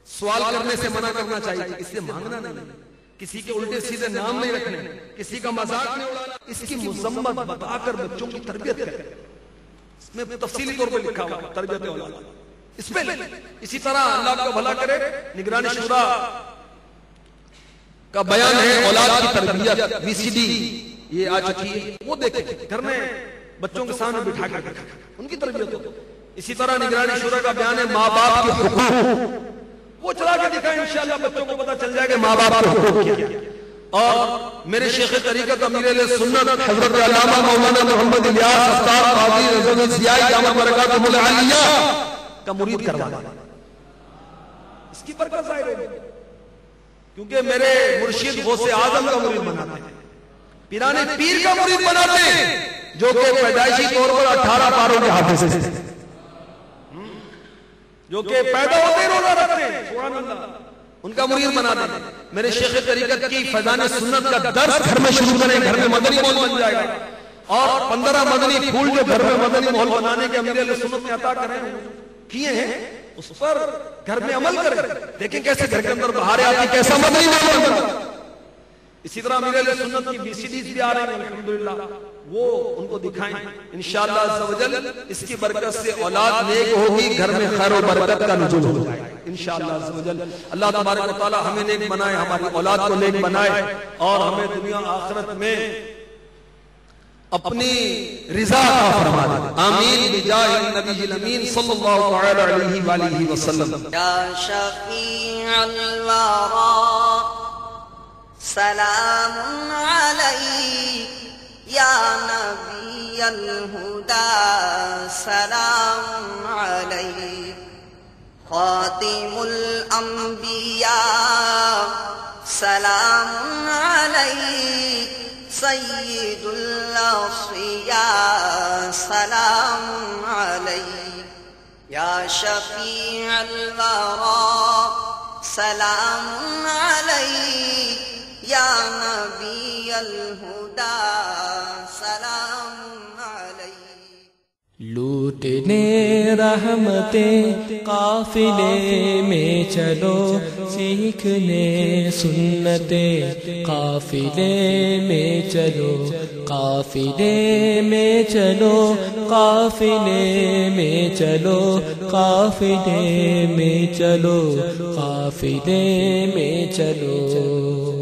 سوال کرنے سے منع کرنا چاہیے, اس سے مانگنا نہیں, کسی کے الٹے سیدھے نام نہیں رکھنے, کسی کا مذاق نہیں اڑانا, اس کی مذمت بتا کر بچوں کی تربیت کریں. اس میں تفصیلی طور پر لکھا ہوا تربیت اولاد, اس پہ اسی طرح اللہ آپ کا بھلا کرے نگرانی شورا کا بیان ہے اولاد کی تربیت, وی سی ڈی یہ آ چکی ہے, وہ دیکھیں گھر میں بچوں کے سامنے بٹھا کر ان کی تربیت ہو. اسی طرح نگرانی شورا کا بیان ہے ماں باپ کے حقوق, وہ چلا کے دکھائیں, انشاءاللہ بچوں کو پتا چل جائے کہ ماں باپ کے حقوق کیا. اور میرے شیخ طریقت امیر اہل سنت حضرت علامہ مولانا محمد الیاس استاد قاضی رضوی ضیائی دامت برکاتہ العالیہ کا مرید کروانا, اس کی برکت ظاہر ہوگی, کیونکہ میرے مرشد غوث اعظم کا مرید بناتے ہیں, پیرانے پیر کا مرید بناتے ہیں, جو کہ پیدائشی طور پر 18 پاروں کے حافظ ہیں, جو کہ پیدا ہوتے ہی روزہ رکھتے ہیں, سبحان اللہ, ان کا مرید بنا دیں. میرے شیخ طریقت کی فیضان سنت کا درس گھر میں شروع کریں, گھر میں مدنی ماحول بن جائے گا. اور 15 مدنی پھول جو گھر میں مدنی ماحول بنانے کے امیر اہل سنت نے عطا کرے کیے ہیں, اس پر گھر میں عمل کریں, دیکھیں کیسے گھر کے اندر بہاریں آتی, کیسا مدنی ماحول بنتا. اسی طرح امیر اہل سنت کی VCDs بھی آ رہے ہیں الحمدللہ, وہ ان کو دکھائیں انشاءاللہ عز و جل. اس کی برکت سے اولاد نیک ہوگی, گھر میں خیر و برکت کا نزول ہو جائے گا انشاءاللہ عز و جل. اللہ تبارک و تعالی ہمیں نیک بنائے, ہماری اولاد کو نیک بنائے, اور ہمیں دنیا آخرت میں اپنی رضا عطا فرما دے. آمین بجاہ النبی الامین صلی اللہ تعالی علیہ وآلہ وسلم. یا شفیع الورا سلام علیک یا نبی الہدا سلام علیک خاتم الانبیاء سلام علیک سید الاصفیاء سلام علیک یا شفیع الورا سلام علیک یا نبی الہدا سلام علیک. لوٹنے رحمتیں قافلے میں چلو, سیکھنے سنتیں قافلے میں چلو, قافلے میں چلو قافلے میں چلو قافلے میں چلو قافلے میں چلو